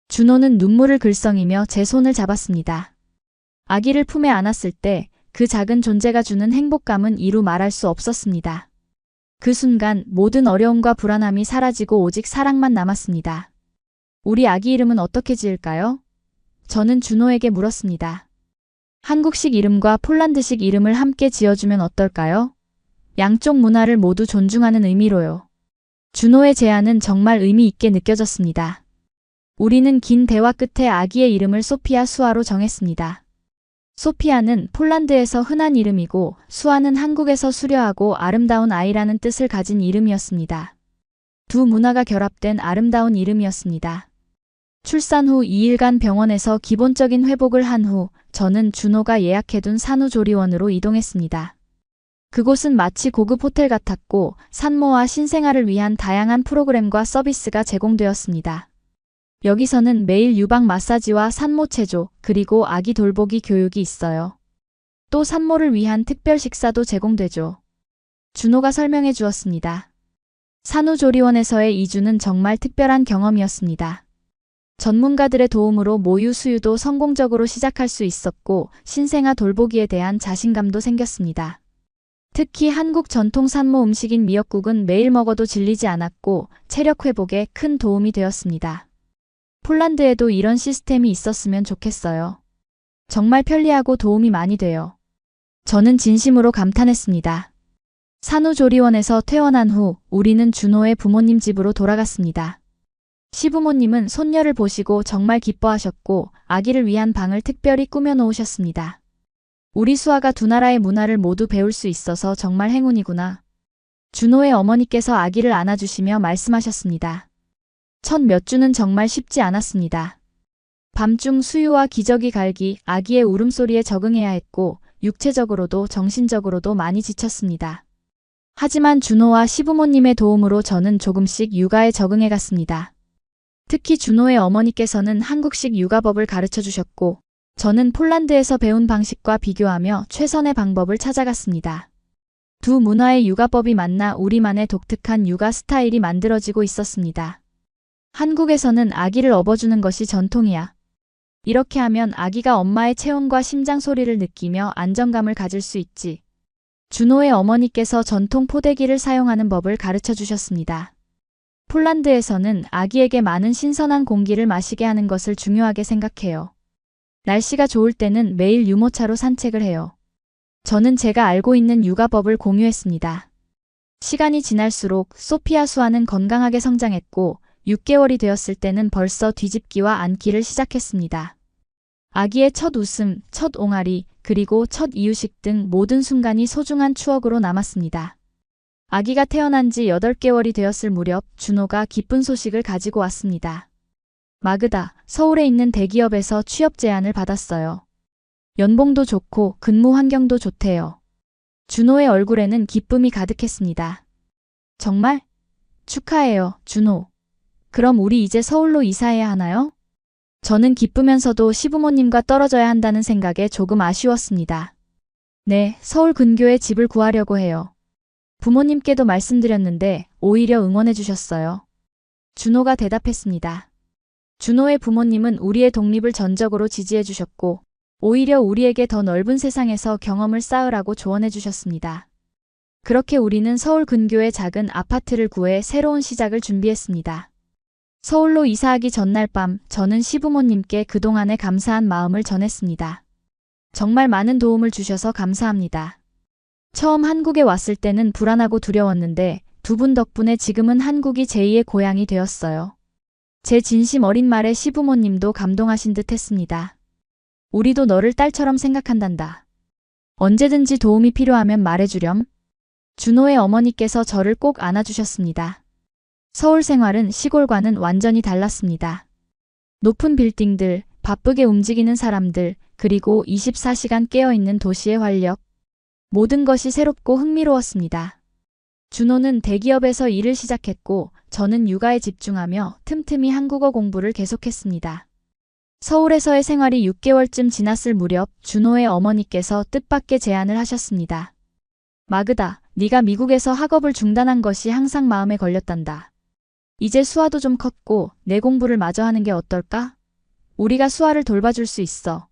준호는 눈물을 글썽이며 제 손을 잡았습니다. 아기를 품에 안았을 때 그 작은 존재가 주는 행복감은 이루 말할 수 없었습니다. 그 순간 모든 어려움과 불안함이 사라지고 오직 사랑만 남았습니다. 우리 아기 이름은 어떻게 지을까요? 저는 준호에게 물었습니다. 한국식 이름과 폴란드식 이름을 함께 지어주면 어떨까요? 양쪽 문화를 모두 존중하는 의미로요. 준호의 제안은 정말 의미 있게 느껴졌습니다. 우리는 긴 대화 끝에 아기의 이름을 소피아 수아로 정했습니다. 소피아는 폴란드에서 흔한 이름이고 수아는 한국에서 수려하고 아름다운 아이라는 뜻을 가진 이름이었습니다. 두 문화가 결합된 아름다운 이름이었습니다. 출산 후 2일간 병원에서 기본적인 회복을 한 후 저는 준호가 예약해둔 산후조리원으로 이동했습니다. 그곳은 마치 고급 호텔 같았고 산모와 신생아를 위한 다양한 프로그램과 서비스가 제공되었습니다. 여기서는 매일 유방 마사지와 산모 체조, 그리고 아기 돌보기 교육이 있어요. 또 산모를 위한 특별 식사도 제공되죠. 준호가 설명해 주었습니다. 산후조리원에서의 2주는 정말 특별한 경험이었습니다. 전문가들의 도움으로 모유 수유도 성공적으로 시작할 수 있었고 신생아 돌보기에 대한 자신감도 생겼습니다. 특히 한국 전통 산모 음식인 미역국은 매일 먹어도 질리지 않았고 체력 회복에 큰 도움이 되었습니다. 폴란드에도 이런 시스템이 있었으면 좋겠어요. 정말 편리하고 도움이 많이 돼요. 저는 진심으로 감탄했습니다. 산후조리원에서 퇴원한 후 우리는 준호의 부모님 집으로 돌아갔습니다. 시부모님은 손녀를 보시고 정말 기뻐하셨고 아기를 위한 방을 특별히 꾸며 놓으셨습니다. 우리 수아가 두 나라의 문화를 모두 배울 수 있어서 정말 행운이구나. 준호의 어머니께서 아기를 안아주시며 말씀하셨습니다. 첫 몇 주는 정말 쉽지 않았습니다. 밤중 수유와 기저귀 갈기, 아기의 울음소리에 적응해야 했고 육체적으로도 정신적으로도 많이 지쳤습니다. 하지만 준호와 시부모님의 도움으로 저는 조금씩 육아에 적응해 갔습니다. 특히 준호의 어머니께서는 한국식 육아법을 가르쳐 주셨고 저는 폴란드에서 배운 방식과 비교하며 최선의 방법을 찾아갔습니다. 두 문화의 육아법이 만나 우리만의 독특한 육아 스타일이 만들어지고 있었습니다. 한국에서는 아기를 업어주는 것이 전통이야. 이렇게 하면 아기가 엄마의 체온과 심장 소리를 느끼며 안정감을 가질 수 있지. 준호의 어머니께서 전통 포대기를 사용하는 법을 가르쳐 주셨습니다. 폴란드에서는 아기에게 많은 신선한 공기를 마시게 하는 것을 중요하게 생각해요. 날씨가 좋을 때는 매일 유모차로 산책을 해요. 저는 제가 알고 있는 육아법을 공유했습니다. 시간이 지날수록 소피아 수아는 건강하게 성장했고 6개월이 되었을 때는 벌써 뒤집기와 안기를 시작했습니다. 아기의 첫 웃음, 첫 옹알이, 그리고 첫 이유식 등 모든 순간이 소중한 추억으로 남았습니다. 아기가 태어난 지 8개월이 되었을 무렵 준호가 기쁜 소식을 가지고 왔습니다. 마그다, 서울에 있는 대기업에서 취업 제안을 받았어요. 연봉도 좋고 근무 환경도 좋대요. 준호의 얼굴에는 기쁨이 가득했습니다. 정말? 축하해요, 준호. 그럼 우리 이제 서울로 이사해야 하나요? 저는 기쁘면서도 시부모님과 떨어져야 한다는 생각에 조금 아쉬웠습니다. 네, 서울 근교에 집을 구하려고 해요. 부모님께도 말씀드렸는데 오히려 응원해 주셨어요. 준호가 대답했습니다. 준호의 부모님은 우리의 독립을 전적으로 지지해 주셨고 오히려 우리에게 더 넓은 세상에서 경험을 쌓으라고 조언해 주셨습니다. 그렇게 우리는 서울 근교의 작은 아파트를 구해 새로운 시작을 준비했습니다. 서울로 이사하기 전날 밤 저는 시부모님께 그동안의 감사한 마음을 전했습니다. 정말 많은 도움을 주셔서 감사합니다. 처음 한국에 왔을 때는 불안하고 두려웠는데 두 분 덕분에 지금은 한국이 제2의 고향이 되었어요. 제 진심 어린 말에 시부모님도 감동하신 듯 했습니다. 우리도 너를 딸처럼 생각한단다. 언제든지 도움이 필요하면 말해주렴. 준호의 어머니께서 저를 꼭 안아주셨습니다. 서울 생활은 시골과는 완전히 달랐습니다. 높은 빌딩들, 바쁘게 움직이는 사람들, 그리고 24시간 깨어있는 도시의 활력. 모든 것이 새롭고 흥미로웠습니다. 준호는 대기업에서 일을 시작했고 저는 육아에 집중하며 틈틈이 한국어 공부를 계속했습니다. 서울에서의 생활이 6개월쯤 지났을 무렵 준호의 어머니께서 뜻밖의 제안을 하셨습니다. 마그다, 네가 미국에서 학업을 중단한 것이 항상 마음에 걸렸단다. 이제 수아도 좀 컸고 내 공부를 마저 하는 게 어떨까? 우리가 수아를 돌봐줄 수 있어.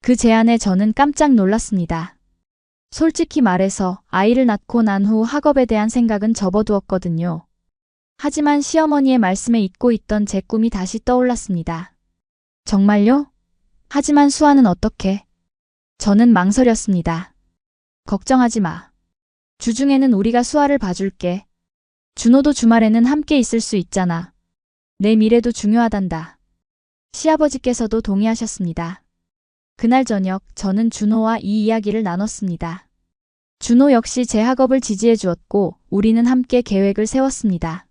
그 제안에 저는 깜짝 놀랐습니다. 솔직히 말해서 아이를 낳고 난 후 학업에 대한 생각은 접어두었거든요. 하지만 시어머니의 말씀에 잊고 있던 제 꿈이 다시 떠올랐습니다. 정말요? 하지만 수아는 어떻게? 저는 망설였습니다. 걱정하지 마. 주중에는 우리가 수아를 봐줄게. 준호도 주말에는 함께 있을 수 있잖아. 내 미래도 중요하단다. 시아버지께서도 동의하셨습니다. 그날 저녁 저는 준호와 이 이야기를 나눴습니다. 준호 역시 제 학업을 지지해 주었고 우리는 함께 계획을 세웠습니다.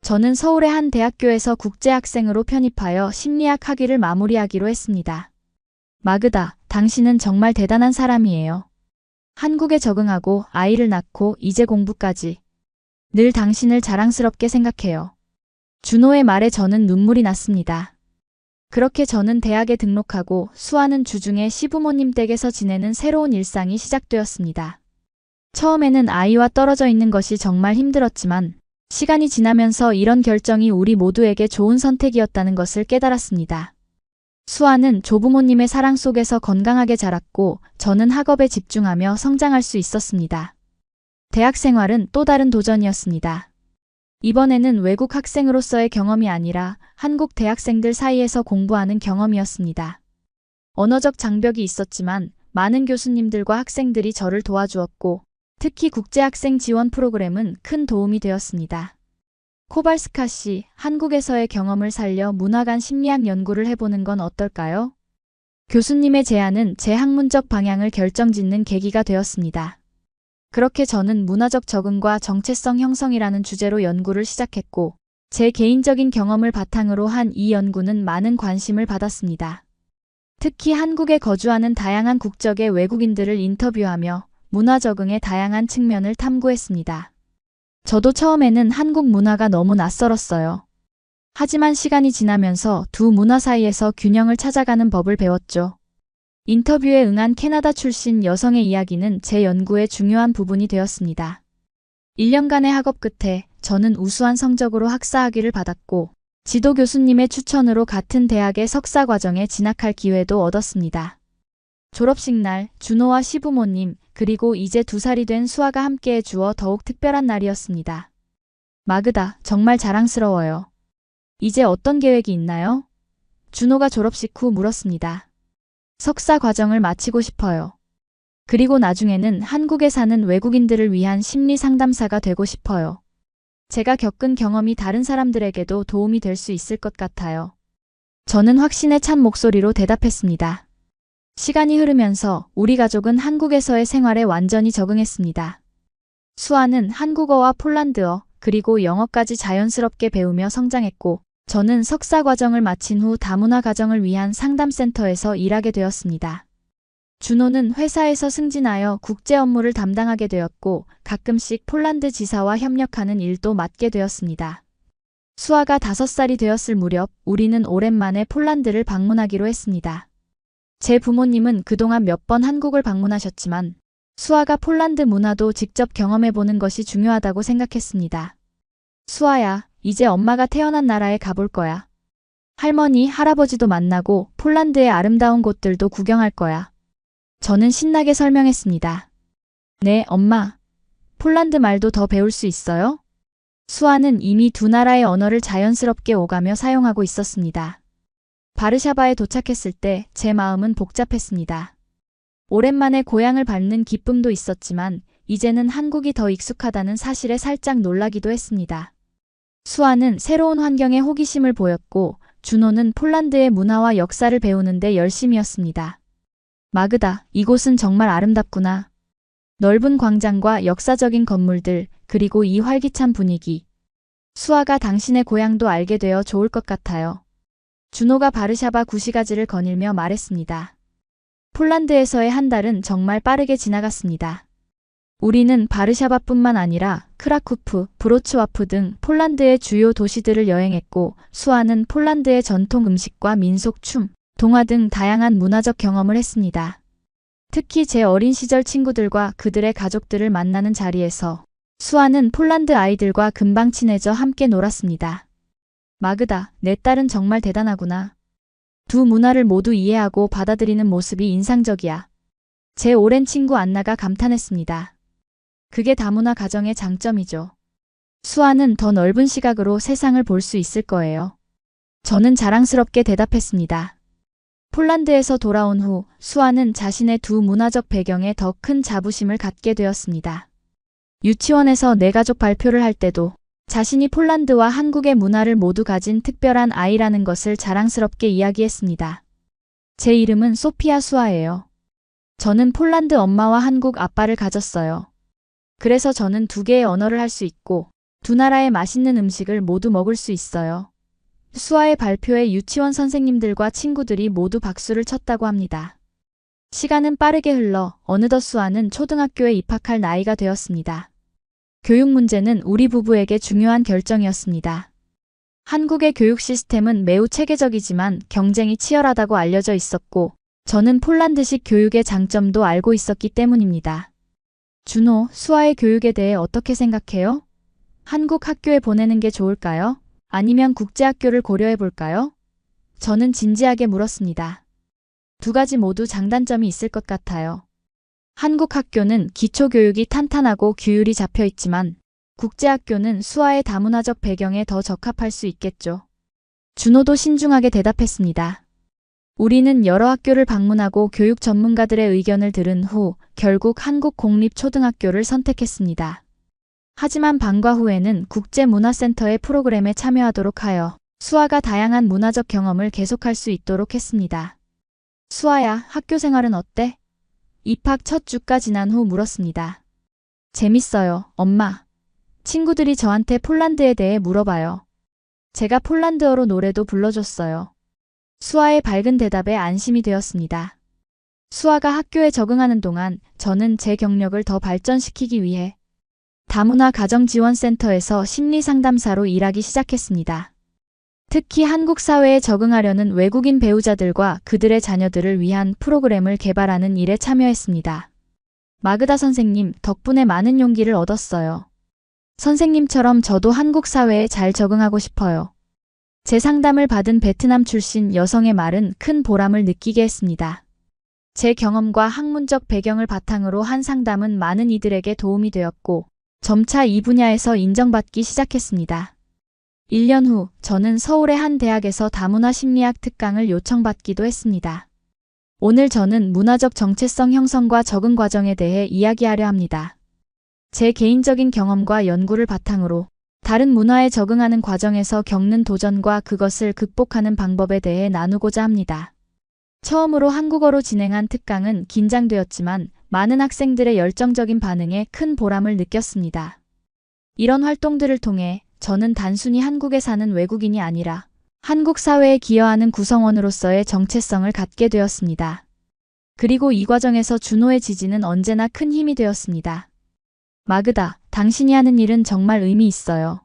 저는 서울의 한 대학교에서 국제학생으로 편입하여 심리학 학위를 마무리하기로 했습니다. 마그다, 당신은 정말 대단한 사람이에요. 한국에 적응하고 아이를 낳고 이제 공부까지. 늘 당신을 자랑스럽게 생각해요. 준호의 말에 저는 눈물이 났습니다. 그렇게 저는 대학에 등록하고 수아는 주중에 시부모님 댁에서 지내는 새로운 일상이 시작되었습니다. 처음에는 아이와 떨어져 있는 것이 정말 힘들었지만 시간이 지나면서 이런 결정이 우리 모두에게 좋은 선택이었다는 것을 깨달았습니다. 수아는 조부모님의 사랑 속에서 건강하게 자랐고 저는 학업에 집중하며 성장할 수 있었습니다. 대학 생활은 또 다른 도전이었습니다. 이번에는 외국 학생으로서의 경험이 아니라 한국 대학생들 사이에서 공부하는 경험이었습니다. 언어적 장벽이 있었지만 많은 교수님들과 학생들이 저를 도와주었고 특히 국제학생 지원 프로그램은 큰 도움이 되었습니다. 코발스카 씨, 한국에서의 경험을 살려 문화간 심리학 연구를 해보는 건 어떨까요? 교수님의 제안은 제 학문적 방향을 결정짓는 계기가 되었습니다. 그렇게 저는 문화적 적응과 정체성 형성이라는 주제로 연구를 시작했고 제 개인적인 경험을 바탕으로 한 이 연구는 많은 관심을 받았습니다. 특히 한국에 거주하는 다양한 국적의 외국인들을 인터뷰하며 문화 적응의 다양한 측면을 탐구했습니다. 저도 처음에는 한국 문화가 너무 낯설었어요. 하지만 시간이 지나면서 두 문화 사이에서 균형을 찾아가는 법을 배웠죠. 인터뷰에 응한 캐나다 출신 여성의 이야기는 제 연구의 중요한 부분이 되었습니다. 1년간의 학업 끝에 저는 우수한 성적으로 학사학위를 받았고 지도 교수님의 추천으로 같은 대학의 석사 과정에 진학할 기회도 얻었습니다. 졸업식 날 준호와 시부모님 그리고 이제 2살이 된 수아가 함께해 주어 더욱 특별한 날이었습니다. 마그다, 정말 자랑스러워요. 이제 어떤 계획이 있나요? 준호가 졸업식 후 물었습니다. 석사 과정을 마치고 싶어요. 그리고 나중에는 한국에 사는 외국인들을 위한 심리 상담사가 되고 싶어요. 제가 겪은 경험이 다른 사람들에게도 도움이 될 수 있을 것 같아요. 저는 확신에 찬 목소리로 대답했습니다. 시간이 흐르면서 우리 가족은 한국에서의 생활에 완전히 적응했습니다. 수아는 한국어와 폴란드어, 그리고 영어까지 자연스럽게 배우며 성장했고, 저는 석사 과정을 마친 후 다문화 가정을 위한 상담센터에서 일하게 되었습니다. 준호는 회사에서 승진하여 국제 업무를 담당하게 되었고, 가끔씩 폴란드 지사와 협력하는 일도 맡게 되었습니다. 수아가 5살이 되었을 무렵 우리는 오랜만에 폴란드를 방문하기로 했습니다. 제 부모님은 그동안 몇 번 한국을 방문하셨지만 수아가 폴란드 문화도 직접 경험해보는 것이 중요하다고 생각했습니다. 수아야, 이제 엄마가 태어난 나라에 가볼 거야. 할머니, 할아버지도 만나고 폴란드의 아름다운 곳들도 구경할 거야. 저는 신나게 설명했습니다. 네, 엄마. 폴란드 말도 더 배울 수 있어요? 수아는 이미 두 나라의 언어를 자연스럽게 오가며 사용하고 있었습니다. 바르샤바에 도착했을 때 제 마음은 복잡했습니다. 오랜만에 고향을 밟는 기쁨도 있었지만 이제는 한국이 더 익숙하다는 사실에 살짝 놀라기도 했습니다. 수아는 새로운 환경에 호기심을 보였고 준호는 폴란드의 문화와 역사를 배우는데 열심이었습니다. 마그다, 이곳은 정말 아름답구나. 넓은 광장과 역사적인 건물들, 그리고 이 활기찬 분위기. 수아가 당신의 고향도 알게 되어 좋을 것 같아요. 준호가 바르샤바 구시가지를 거닐며 말했습니다. 폴란드에서의 한 달은 정말 빠르게 지나갔습니다. 우리는 바르샤바뿐만 아니라 크라쿠프, 브로츠와프 등 폴란드의 주요 도시들을 여행했고 수아는 폴란드의 전통 음식과 민속 춤, 동화 등 다양한 문화적 경험을 했습니다. 특히 제 어린 시절 친구들과 그들의 가족들을 만나는 자리에서 수아는 폴란드 아이들과 금방 친해져 함께 놀았습니다. 마그다, 내 딸은 정말 대단하구나. 두 문화를 모두 이해하고 받아들이는 모습이 인상적이야. 제 오랜 친구 안나가 감탄했습니다. 그게 다문화 가정의 장점이죠. 수아는 더 넓은 시각으로 세상을 볼 수 있을 거예요. 저는 자랑스럽게 대답했습니다. 폴란드에서 돌아온 후 수아는 자신의 두 문화적 배경에 더 큰 자부심을 갖게 되었습니다. 유치원에서 내 가족 발표를 할 때도 자신이 폴란드와 한국의 문화를 모두 가진 특별한 아이라는 것을 자랑스럽게 이야기했습니다. 제 이름은 소피아 수아예요. 저는 폴란드 엄마와 한국 아빠를 가졌어요. 그래서 저는 두 개의 언어를 할 수 있고 두 나라의 맛있는 음식을 모두 먹을 수 있어요. 수아의 발표에 유치원 선생님들과 친구들이 모두 박수를 쳤다고 합니다. 시간은 빠르게 흘러 어느덧 수아는 초등학교에 입학할 나이가 되었습니다. 교육 문제는 우리 부부에게 중요한 결정이었습니다. 한국의 교육 시스템은 매우 체계적이지만 경쟁이 치열하다고 알려져 있었고 저는 폴란드식 교육의 장점도 알고 있었기 때문입니다. 준호, 수아의 교육에 대해 어떻게 생각해요? 한국 학교에 보내는 게 좋을까요? 아니면 국제학교를 고려해 볼까요? 저는 진지하게 물었습니다. 두 가지 모두 장단점이 있을 것 같아요. 한국 학교는 기초교육이 탄탄하고 규율이 잡혀 있지만 국제학교는 수아의 다문화적 배경에 더 적합할 수 있겠죠. 준호도 신중하게 대답했습니다. 우리는 여러 학교를 방문하고 교육 전문가들의 의견을 들은 후 결국 한국 공립초등학교를 선택했습니다. 하지만 방과 후에는 국제문화센터의 프로그램에 참여하도록 하여 수아가 다양한 문화적 경험을 계속할 수 있도록 했습니다. 수아야, 학교 생활은 어때? 입학 첫 주가 지난 후 물었습니다. 재밌어요, 엄마. 친구들이 저한테 폴란드에 대해 물어봐요. 제가 폴란드어로 노래도 불러줬어요. 수아의 밝은 대답에 안심이 되었습니다. 수아가 학교에 적응하는 동안 저는 제 경력을 더 발전시키기 위해 다문화 가정지원센터에서 심리상담사로 일하기 시작했습니다. 특히 한국 사회에 적응하려는 외국인 배우자들과 그들의 자녀들을 위한 프로그램을 개발하는 일에 참여했습니다. 마그다 선생님 덕분에 많은 용기를 얻었어요. 선생님처럼 저도 한국 사회에 잘 적응하고 싶어요. 제 상담을 받은 베트남 출신 여성의 말은 큰 보람을 느끼게 했습니다. 제 경험과 학문적 배경을 바탕으로 한 상담은 많은 이들에게 도움이 되었고 점차 이 분야에서 인정받기 시작했습니다. 1년 후 저는 서울의 한 대학에서 다문화 심리학 특강을 요청받기도 했습니다. 오늘 저는 문화적 정체성 형성과 적응 과정에 대해 이야기하려 합니다. 제 개인적인 경험과 연구를 바탕으로 다른 문화에 적응하는 과정에서 겪는 도전과 그것을 극복하는 방법에 대해 나누고자 합니다. 처음으로 한국어로 진행한 특강은 긴장되었지만 많은 학생들의 열정적인 반응에 큰 보람을 느꼈습니다. 이런 활동들을 통해 저는 단순히 한국에 사는 외국인이 아니라 한국 사회에 기여하는 구성원으로서의 정체성을 갖게 되었습니다. 그리고 이 과정에서 준호의 지지는 언제나 큰 힘이 되었습니다. 마그다, 당신이 하는 일은 정말 의미 있어요.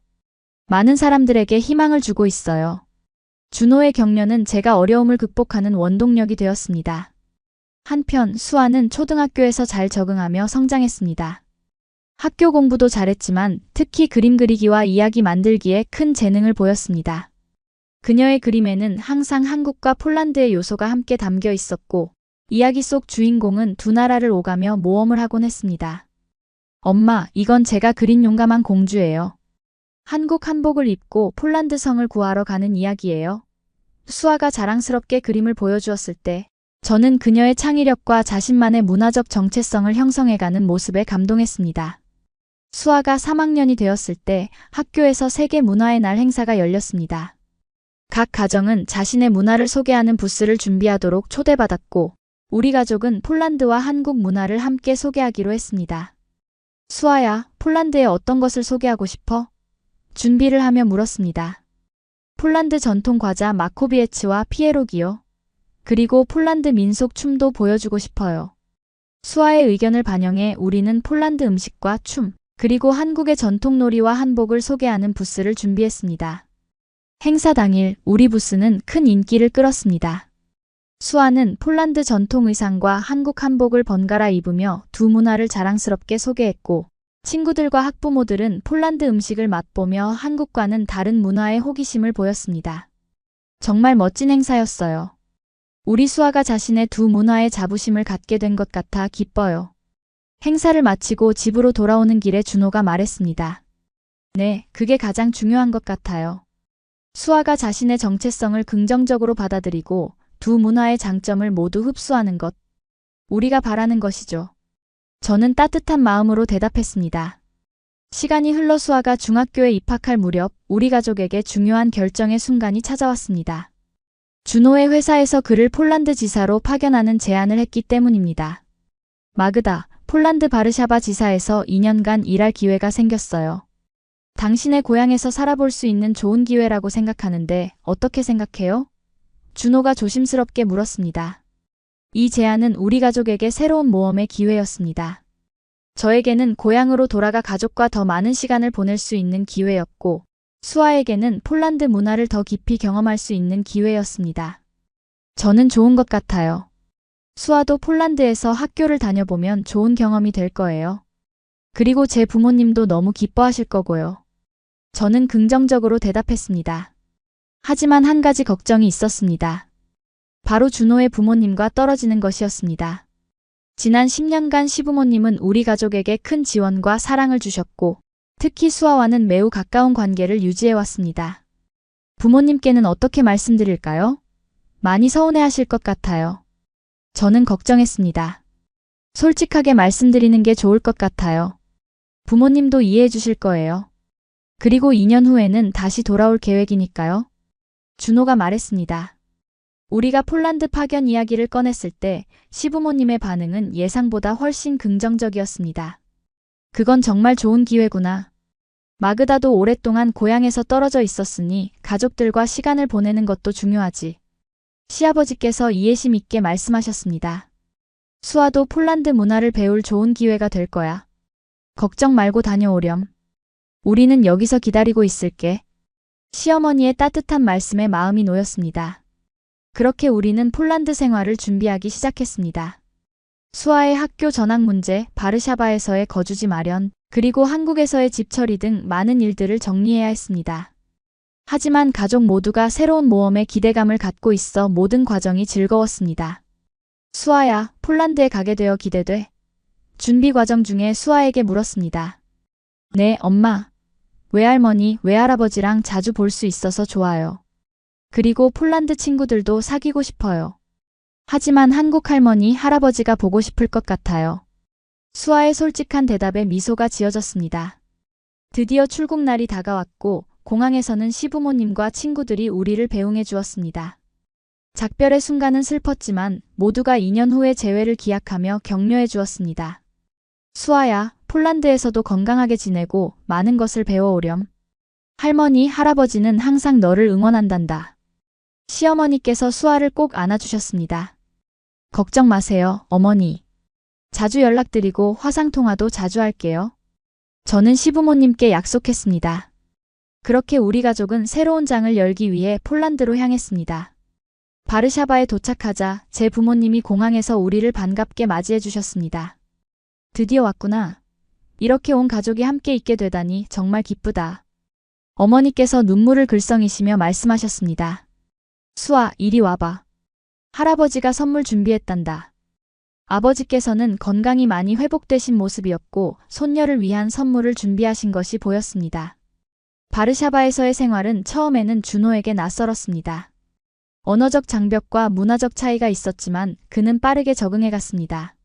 많은 사람들에게 희망을 주고 있어요. 준호의 격려는 제가 어려움을 극복하는 원동력이 되었습니다. 한편 수아는 초등학교에서 잘 적응하며 성장했습니다. 학교 공부도 잘했지만 특히 그림 그리기와 이야기 만들기에 큰 재능을 보였습니다. 그녀의 그림에는 항상 한국과 폴란드의 요소가 함께 담겨 있었고 이야기 속 주인공은 두 나라를 오가며 모험을 하곤 했습니다. 엄마, 이건 제가 그린 용감한 공주예요. 한국 한복을 입고 폴란드 성을 구하러 가는 이야기예요. 수아가 자랑스럽게 그림을 보여주었을 때 저는 그녀의 창의력과 자신만의 문화적 정체성을 형성해가는 모습에 감동했습니다. 수아가 3학년이 되었을 때 학교에서 세계 문화의 날 행사가 열렸습니다. 각 가정은 자신의 문화를 소개하는 부스를 준비하도록 초대받았고 우리 가족은 폴란드와 한국 문화를 함께 소개하기로 했습니다. 수아야, 폴란드의 어떤 것을 소개하고 싶어? 준비를 하며 물었습니다. 폴란드 전통 과자 마코비에츠와 피에로기요. 그리고 폴란드 민속 춤도 보여주고 싶어요. 수아의 의견을 반영해 우리는 폴란드 음식과 춤, 그리고 한국의 전통 놀이와 한복을 소개하는 부스를 준비했습니다. 행사 당일 우리 부스는 큰 인기를 끌었습니다. 수아는 폴란드 전통 의상과 한국 한복을 번갈아 입으며 두 문화를 자랑스럽게 소개했고 친구들과 학부모들은 폴란드 음식을 맛보며 한국과는 다른 문화의 호기심을 보였습니다. 정말 멋진 행사였어요. 우리 수아가 자신의 두 문화에 자부심을 갖게 된 것 같아 기뻐요. 행사를 마치고 집으로 돌아오는 길에 준호가 말했습니다. 네, 그게 가장 중요한 것 같아요. 수아가 자신의 정체성을 긍정적으로 받아들이고 두 문화의 장점을 모두 흡수하는 것. 우리가 바라는 것이죠. 저는 따뜻한 마음으로 대답했습니다. 시간이 흘러 수아가 중학교에 입학할 무렵 우리 가족에게 중요한 결정의 순간이 찾아왔습니다. 준호의 회사에서 그를 폴란드 지사로 파견하는 제안을 했기 때문입니다. 마그다, 폴란드 바르샤바 지사에서 2년간 일할 기회가 생겼어요. 당신의 고향에서 살아볼 수 있는 좋은 기회라고 생각하는데 어떻게 생각해요? 준호가 조심스럽게 물었습니다. 이 제안은 우리 가족에게 새로운 모험의 기회였습니다. 저에게는 고향으로 돌아가 가족과 더 많은 시간을 보낼 수 있는 기회였고 수아에게는 폴란드 문화를 더 깊이 경험할 수 있는 기회였습니다. 저는 좋은 것 같아요. 수아도 폴란드에서 학교를 다녀보면 좋은 경험이 될 거예요. 그리고 제 부모님도 너무 기뻐하실 거고요. 저는 긍정적으로 대답했습니다. 하지만 한 가지 걱정이 있었습니다. 바로 준호의 부모님과 떨어지는 것이었습니다. 지난 10년간 시부모님은 우리 가족에게 큰 지원과 사랑을 주셨고 특히 수아와는 매우 가까운 관계를 유지해왔습니다. 부모님께는 어떻게 말씀드릴까요? 많이 서운해하실 것 같아요. 저는 걱정했습니다. 솔직하게 말씀드리는 게 좋을 것 같아요. 부모님도 이해해 주실 거예요. 그리고 2년 후에는 다시 돌아올 계획이니까요. 준호가 말했습니다. 우리가 폴란드 파견 이야기를 꺼냈을 때 시부모님의 반응은 예상보다 훨씬 긍정적이었습니다. 그건 정말 좋은 기회구나. 마그다도 오랫동안 고향에서 떨어져 있었으니 가족들과 시간을 보내는 것도 중요하지. 시아버지께서 이해심 있게 말씀하셨습니다. 수아도 폴란드 문화를 배울 좋은 기회가 될 거야. 걱정 말고 다녀오렴. 우리는 여기서 기다리고 있을게. 시어머니의 따뜻한 말씀에 마음이 놓였습니다. 그렇게 우리는 폴란드 생활을 준비하기 시작했습니다. 수아의 학교 전학 문제, 바르샤바에서의 거주지 마련, 그리고 한국에서의 집 처리 등 많은 일들을 정리해야 했습니다. 하지만 가족 모두가 새로운 모험에 기대감을 갖고 있어 모든 과정이 즐거웠습니다. 수아야, 폴란드에 가게 되어 기대돼. 준비 과정 중에 수아에게 물었습니다. 네, 엄마. 외할머니, 외할아버지랑 자주 볼 수 있어서 좋아요. 그리고 폴란드 친구들도 사귀고 싶어요. 하지만 한국 할머니, 할아버지가 보고 싶을 것 같아요. 수아의 솔직한 대답에 미소가 지어졌습니다. 드디어 출국 날이 다가왔고 공항에서는 시부모님과 친구들이 우리를 배웅해 주었습니다. 작별의 순간은 슬펐지만 모두가 2년 후의 재회를 기약하며 격려해 주었습니다. 수아야, 폴란드에서도 건강하게 지내고 많은 것을 배워오렴. 할머니, 할아버지는 항상 너를 응원한단다. 시어머니께서 수아를 꼭 안아주셨습니다. 걱정 마세요, 어머니. 자주 연락드리고 화상통화도 자주 할게요. 저는 시부모님께 약속했습니다. 그렇게 우리 가족은 새로운 장을 열기 위해 폴란드로 향했습니다. 바르샤바에 도착하자 제 부모님이 공항에서 우리를 반갑게 맞이해 주셨습니다. 드디어 왔구나. 이렇게 온 가족이 함께 있게 되다니 정말 기쁘다. 어머니께서 눈물을 글썽이시며 말씀하셨습니다. 수아, 이리 와봐. 할아버지가 선물 준비했단다. 아버지께서는 건강이 많이 회복되신 모습이었고 손녀를 위한 선물을 준비하신 것이 보였습니다. 바르샤바에서의 생활은 처음에는 준호에게 낯설었습니다. 언어적 장벽과 문화적 차이가 있었지만 그는 빠르게 적응해 갔습니다.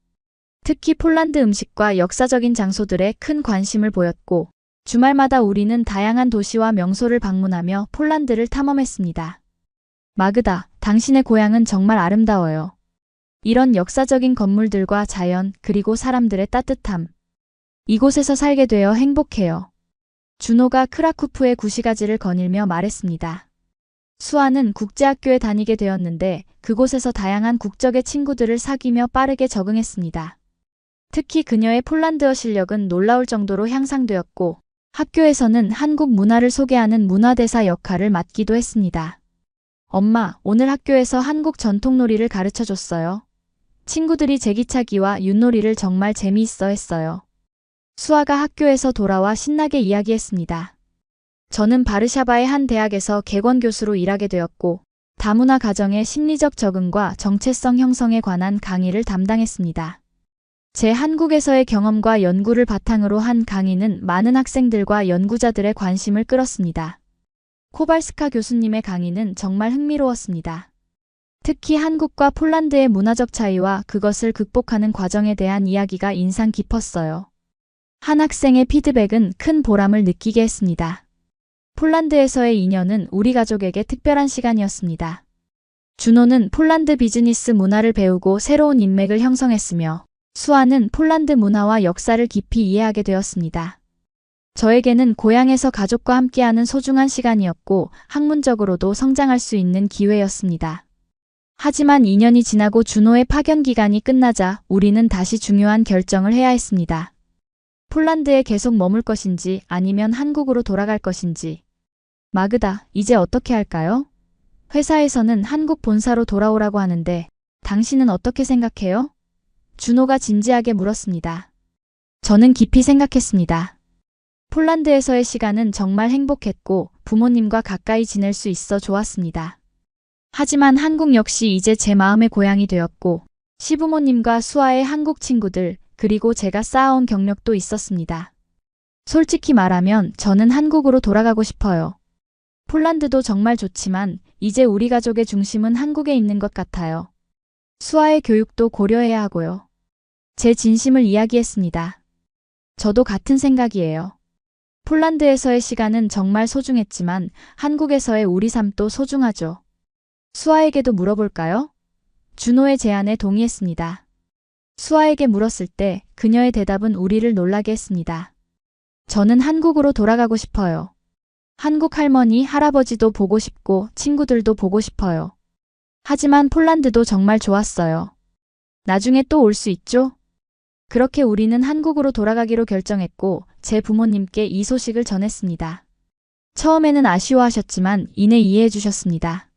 특히 폴란드 음식과 역사적인 장소들에 큰 관심을 보였고 주말마다 우리는 다양한 도시와 명소를 방문하며 폴란드를 탐험했습니다. 마그다, 당신의 고향은 정말 아름다워요. 이런 역사적인 건물들과 자연 그리고 사람들의 따뜻함. 이곳에서 살게 되어 행복해요. 준호가 크라쿠프의 구시가지를 거닐며 말했습니다. 수아는 국제학교에 다니게 되었는데 그곳에서 다양한 국적의 친구들을 사귀며 빠르게 적응했습니다. 특히 그녀의 폴란드어 실력은 놀라울 정도로 향상되었고 학교에서는 한국 문화를 소개하는 문화대사 역할을 맡기도 했습니다. 엄마, 오늘 학교에서 한국 전통놀이를 가르쳐줬어요. 친구들이 제기차기와 윷놀이를 정말 재미있어 했어요. 수아가 학교에서 돌아와 신나게 이야기했습니다. 저는 바르샤바의 한 대학에서 객원 교수로 일하게 되었고 다문화 가정의 심리적 적응과 정체성 형성에 관한 강의를 담당했습니다. 제 한국에서의 경험과 연구를 바탕으로 한 강의는 많은 학생들과 연구자들의 관심을 끌었습니다. 코발스카 교수님의 강의는 정말 흥미로웠습니다. 특히 한국과 폴란드의 문화적 차이와 그것을 극복하는 과정에 대한 이야기가 인상 깊었어요. 한 학생의 피드백은 큰 보람을 느끼게 했습니다. 폴란드에서의 2년은 우리 가족에게 특별한 시간이었습니다. 준호는 폴란드 비즈니스 문화를 배우고 새로운 인맥을 형성했으며 수아는 폴란드 문화와 역사를 깊이 이해하게 되었습니다. 저에게는 고향에서 가족과 함께하는 소중한 시간이었고 학문적으로도 성장할 수 있는 기회였습니다. 하지만 2년이 지나고 준호의 파견 기간이 끝나자 우리는 다시 중요한 결정을 해야 했습니다. 폴란드에 계속 머물 것인지 아니면 한국으로 돌아갈 것인지. 마그다, 이제 어떻게 할까요? 회사에서는 한국 본사로 돌아오라고 하는데 당신은 어떻게 생각해요? 준호가 진지하게 물었습니다. 저는 깊이 생각했습니다. 폴란드에서의 시간은 정말 행복했고 부모님과 가까이 지낼 수 있어 좋았습니다. 하지만 한국 역시 이제 제 마음의 고향이 되었고 시부모님과 수아의 한국 친구들 그리고 제가 쌓아온 경력도 있었습니다. 솔직히 말하면 저는 한국으로 돌아가고 싶어요. 폴란드도 정말 좋지만 이제 우리 가족의 중심은 한국에 있는 것 같아요. 수아의 교육도 고려해야 하고요. 제 진심을 이야기했습니다. 저도 같은 생각이에요. 폴란드에서의 시간은 정말 소중했지만 한국에서의 우리 삶도 소중하죠. 수아에게도 물어볼까요? 준호의 제안에 동의했습니다. 수아에게 물었을 때 그녀의 대답은 우리를 놀라게 했습니다. 저는 한국으로 돌아가고 싶어요. 한국 할머니, 할아버지도 보고 싶고 친구들도 보고 싶어요. 하지만 폴란드도 정말 좋았어요. 나중에 또 올 수 있죠? 그렇게 우리는 한국으로 돌아가기로 결정했고 제 부모님께 이 소식을 전했습니다. 처음에는 아쉬워하셨지만 이내 이해해 주셨습니다.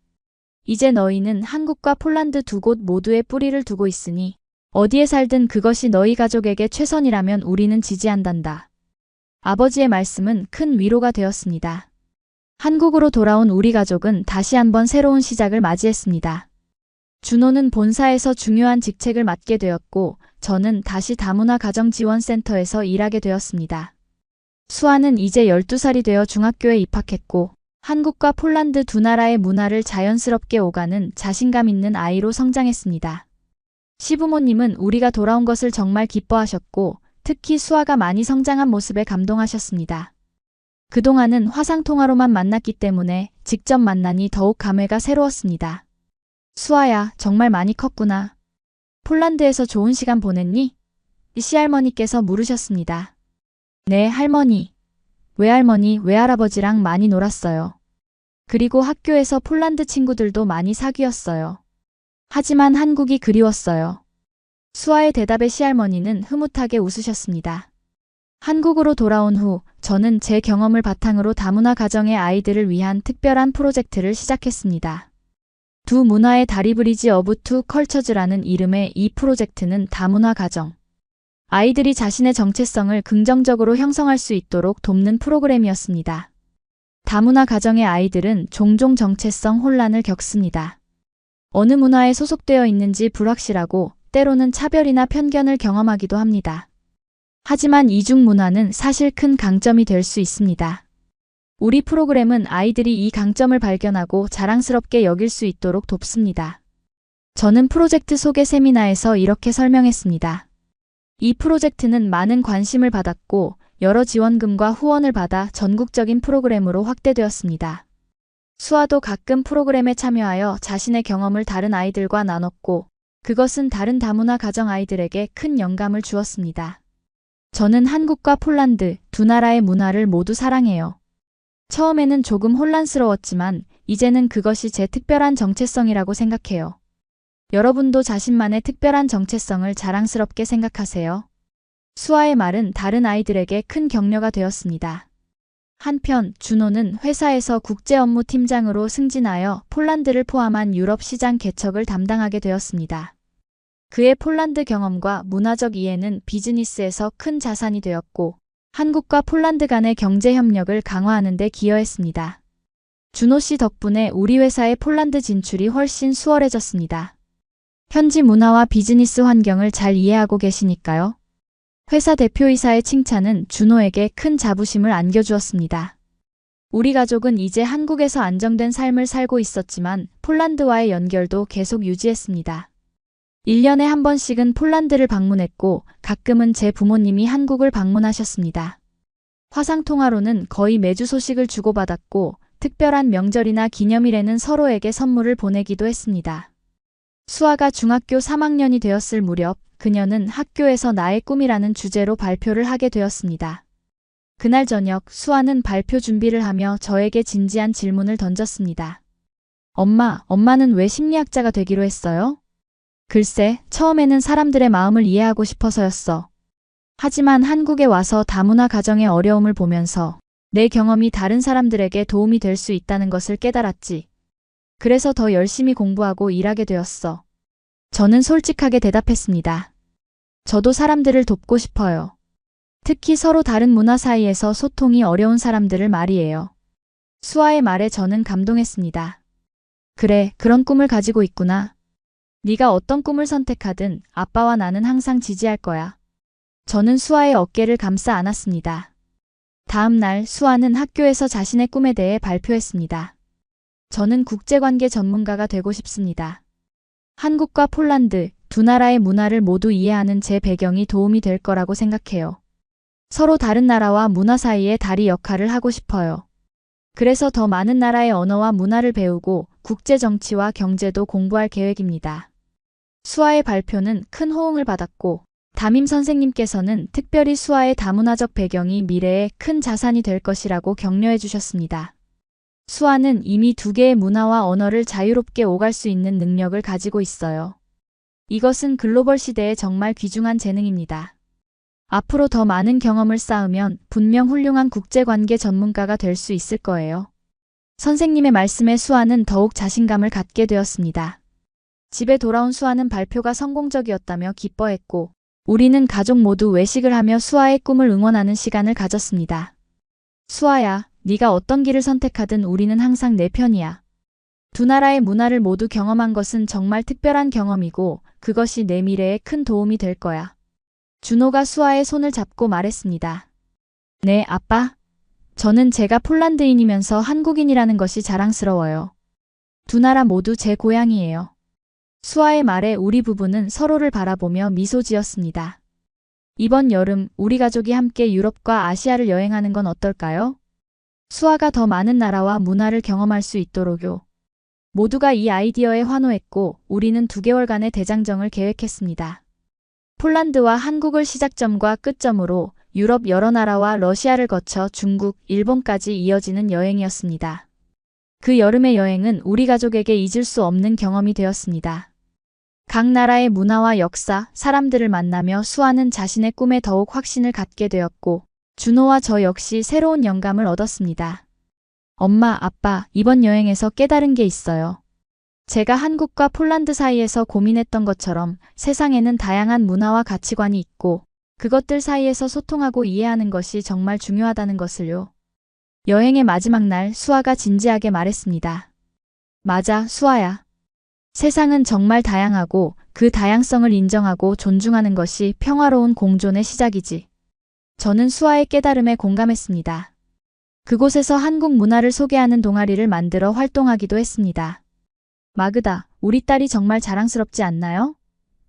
이제 너희는 한국과 폴란드 두 곳 모두에 뿌리를 두고 있으니 어디에 살든 그것이 너희 가족에게 최선이라면 우리는 지지한단다. 아버지의 말씀은 큰 위로가 되었습니다. 한국으로 돌아온 우리 가족은 다시 한번 새로운 시작을 맞이했습니다. 준호는 본사에서 중요한 직책을 맡게 되었고 저는 다시 다문화 가정지원센터에서 일하게 되었습니다. 수아는 이제 12살이 되어 중학교에 입학했고 한국과 폴란드 두 나라의 문화를 자연스럽게 오가는 자신감 있는 아이로 성장했습니다. 시부모님은 우리가 돌아온 것을 정말 기뻐하셨고 특히 수아가 많이 성장한 모습에 감동하셨습니다. 그동안은 화상통화로만 만났기 때문에 직접 만나니 더욱 감회가 새로웠습니다. 수아야, 정말 많이 컸구나. 폴란드에서 좋은 시간 보냈니? 시할머니께서 물으셨습니다. 네, 할머니. 외할머니, 외할아버지랑 많이 놀았어요. 그리고 학교에서 폴란드 친구들도 많이 사귀었어요. 하지만 한국이 그리웠어요. 수아의 대답에 시할머니는 흐뭇하게 웃으셨습니다. 한국으로 돌아온 후 저는 제 경험을 바탕으로 다문화 가정의 아이들을 위한 특별한 프로젝트를 시작했습니다. 두 문화의 다리브리지 어브 투 컬처즈라는 이름의 이 프로젝트는 다문화 가정, 아이들이 자신의 정체성을 긍정적으로 형성할 수 있도록 돕는 프로그램이었습니다. 다문화 가정의 아이들은 종종 정체성 혼란을 겪습니다. 어느 문화에 소속되어 있는지 불확실하고 때로는 차별이나 편견을 경험하기도 합니다. 하지만 이중 문화는 사실 큰 강점이 될 수 있습니다. 우리 프로그램은 아이들이 이 강점을 발견하고 자랑스럽게 여길 수 있도록 돕습니다. 저는 프로젝트 소개 세미나에서 이렇게 설명했습니다. 이 프로젝트는 많은 관심을 받았고 여러 지원금과 후원을 받아 전국적인 프로그램으로 확대되었습니다. 수아도 가끔 프로그램에 참여하여 자신의 경험을 다른 아이들과 나눴고 그것은 다른 다문화 가정 아이들에게 큰 영감을 주었습니다. 저는 한국과 폴란드 두 나라의 문화를 모두 사랑해요. 처음에는 조금 혼란스러웠지만 이제는 그것이 제 특별한 정체성이라고 생각해요. 여러분도 자신만의 특별한 정체성을 자랑스럽게 생각하세요. 수아의 말은 다른 아이들에게 큰 격려가 되었습니다. 한편 준호는 회사에서 국제 업무 팀장으로 승진하여 폴란드를 포함한 유럽 시장 개척을 담당하게 되었습니다. 그의 폴란드 경험과 문화적 이해는 비즈니스에서 큰 자산이 되었고 한국과 폴란드 간의 경제 협력을 강화하는 데 기여했습니다. 준호 씨 덕분에 우리 회사의 폴란드 진출이 훨씬 수월해졌습니다. 현지 문화와 비즈니스 환경을 잘 이해하고 계시니까요. 회사 대표이사의 칭찬은 준호에게 큰 자부심을 안겨주었습니다. 우리 가족은 이제 한국에서 안정된 삶을 살고 있었지만 폴란드와의 연결도 계속 유지했습니다. 1년에 한 번씩은 폴란드를 방문했고 가끔은 제 부모님이 한국을 방문하셨습니다. 화상통화로는 거의 매주 소식을 주고받았고 특별한 명절이나 기념일에는 서로에게 선물을 보내기도 했습니다. 수아가 중학교 3학년이 되었을 무렵 그녀는 학교에서 나의 꿈이라는 주제로 발표를 하게 되었습니다. 그날 저녁 수아는 발표 준비를 하며 저에게 진지한 질문을 던졌습니다. 엄마는 왜 심리학자가 되기로 했어요? 글쎄, 처음에는 사람들의 마음을 이해하고 싶어서였어. 하지만 한국에 와서 다문화 가정의 어려움을 보면서 내 경험이 다른 사람들에게 도움이 될 수 있다는 것을 깨달았지. 그래서 더 열심히 공부하고 일하게 되었어. 저는 솔직하게 대답했습니다. 저도 사람들을 돕고 싶어요. 특히 서로 다른 문화 사이에서 소통이 어려운 사람들을 말이에요. 수아의 말에 저는 감동했습니다. 그래, 그런 꿈을 가지고 있구나. 네가 어떤 꿈을 선택하든 아빠와 나는 항상 지지할 거야. 저는 수아의 어깨를 감싸 안았습니다. 다음 날 수아는 학교에서 자신의 꿈에 대해 발표했습니다. 저는 국제관계 전문가가 되고 싶습니다. 한국과 폴란드 두 나라의 문화를 모두 이해하는 제 배경이 도움이 될 거라고 생각해요. 서로 다른 나라와 문화 사이의 다리 역할을 하고 싶어요. 그래서 더 많은 나라의 언어와 문화를 배우고 국제 정치와 경제도 공부할 계획입니다. 수아의 발표는 큰 호응을 받았고 담임 선생님께서는 특별히 수아의 다문화적 배경이 미래에 큰 자산이 될 것이라고 격려해 주셨습니다. 수아는 이미 두 개의 문화와 언어를 자유롭게 오갈 수 있는 능력을 가지고 있어요. 이것은 글로벌 시대에 정말 귀중한 재능입니다. 앞으로 더 많은 경험을 쌓으면 분명 훌륭한 국제관계 전문가가 될 수 있을 거예요. 선생님의 말씀에 수아는 더욱 자신감을 갖게 되었습니다. 집에 돌아온 수아는 발표가 성공적이었다며 기뻐했고 우리는 가족 모두 외식을 하며 수아의 꿈을 응원하는 시간을 가졌습니다. 수아야, 네가 어떤 길을 선택하든 우리는 항상 내 편이야. 두 나라의 문화를 모두 경험한 것은 정말 특별한 경험이고 그것이 내 미래에 큰 도움이 될 거야. 준호가 수아의 손을 잡고 말했습니다. 네, 아빠. 저는 제가 폴란드인이면서 한국인이라는 것이 자랑스러워요. 두 나라 모두 제 고향이에요. 수아의 말에 우리 부부는 서로를 바라보며 미소 지었습니다. 이번 여름 우리 가족이 함께 유럽과 아시아를 여행하는 건 어떨까요? 수아가 더 많은 나라와 문화를 경험할 수 있도록요. 모두가 이 아이디어에 환호했고 우리는 2개월간의 대장정을 계획했습니다. 폴란드와 한국을 시작점과 끝점으로 유럽 여러 나라와 러시아를 거쳐 중국, 일본까지 이어지는 여행이었습니다. 그 여름의 여행은 우리 가족에게 잊을 수 없는 경험이 되었습니다. 각 나라의 문화와 역사, 사람들을 만나며 수아는 자신의 꿈에 더욱 확신을 갖게 되었고 준호와 저 역시 새로운 영감을 얻었습니다. 엄마, 아빠, 이번 여행에서 깨달은 게 있어요. 제가 한국과 폴란드 사이에서 고민했던 것처럼 세상에는 다양한 문화와 가치관이 있고 그것들 사이에서 소통하고 이해하는 것이 정말 중요하다는 것을요. 여행의 마지막 날 수아가 진지하게 말했습니다. 맞아, 수아야. 세상은 정말 다양하고 그 다양성을 인정하고 존중하는 것이 평화로운 공존의 시작이지. 저는 수아의 깨달음에 공감했습니다. 그곳에서 한국 문화를 소개하는 동아리를 만들어 활동하기도 했습니다. 마그다, 우리 딸이 정말 자랑스럽지 않나요?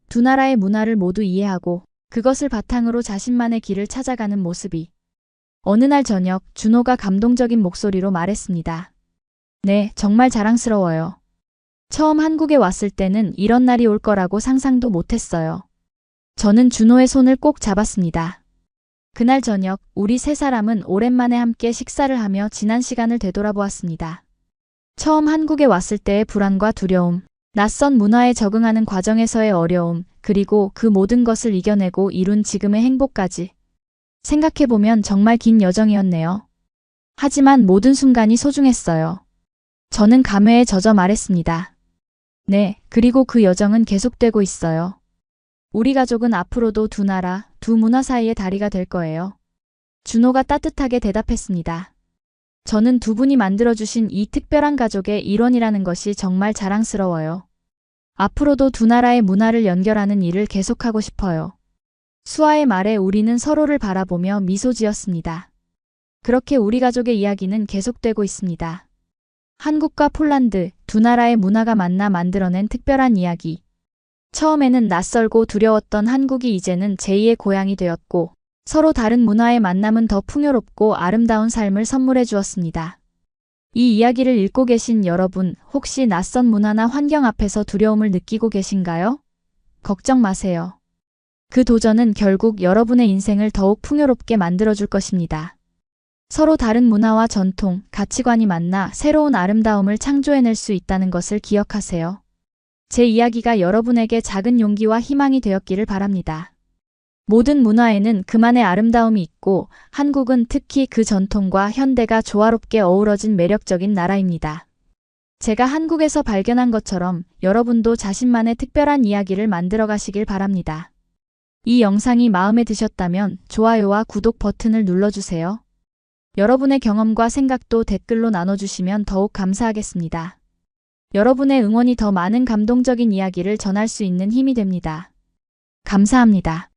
2나라의 문화를 모두 이해하고 그것을 바탕으로 자신만의 길을 찾아가는 모습이. 어느 날 저녁 준호가 감동적인 목소리로 말했습니다. 네, 정말 자랑스러워요. 처음 한국에 왔을 때는 이런 날이 올 거라고 상상도 못했어요. 저는 준호의 손을 꼭 잡았습니다. 그날 저녁 우리 3사람은 오랜만에 함께 식사를 하며 지난 시간을 되돌아보았습니다. 처음 한국에 왔을 때의 불안과 두려움, 낯선 문화에 적응하는 과정에서의 어려움, 그리고 그 모든 것을 이겨내고 이룬 지금의 행복까지. 생각해보면 정말 긴 여정이었네요. 하지만 모든 순간이 소중했어요. 저는 감회에 젖어 말했습니다. 네, 그리고 그 여정은 계속되고 있어요. 우리 가족은 앞으로도 2나라, 2문화 사이의 다리가 될 거예요. 준호가 따뜻하게 대답했습니다. 저는 2분이 만들어주신 이 특별한 가족의 일원이라는 것이 정말 자랑스러워요. 앞으로도 2나라의 문화를 연결하는 일을 계속하고 싶어요. 수아의 말에 우리는 서로를 바라보며 미소 지었습니다. 그렇게 우리 가족의 이야기는 계속되고 있습니다. 한국과 폴란드, 2나라의 문화가 만나 만들어낸 특별한 이야기. 처음에는 낯설고 두려웠던 한국이 이제는 제2의 고향이 되었고 서로 다른 문화의 만남은 더 풍요롭고 아름다운 삶을 선물해 주었습니다. 이 이야기를 읽고 계신 여러분, 혹시 낯선 문화나 환경 앞에서 두려움을 느끼고 계신가요? 걱정 마세요. 그 도전은 결국 여러분의 인생을 더욱 풍요롭게 만들어줄 것입니다. 서로 다른 문화와 전통, 가치관이 만나 새로운 아름다움을 창조해낼 수 있다는 것을 기억하세요. 제 이야기가 여러분에게 작은 용기와 희망이 되었기를 바랍니다. 모든 문화에는 그만의 아름다움이 있고 한국은 특히 그 전통과 현대가 조화롭게 어우러진 매력적인 나라입니다. 제가 한국에서 발견한 것처럼 여러분도 자신만의 특별한 이야기를 만들어 가시길 바랍니다. 이 영상이 마음에 드셨다면 좋아요와 구독 버튼을 눌러주세요. 여러분의 경험과 생각도 댓글로 나눠주시면 더욱 감사하겠습니다. 여러분의 응원이 더 많은 감동적인 이야기를 전할 수 있는 힘이 됩니다. 감사합니다.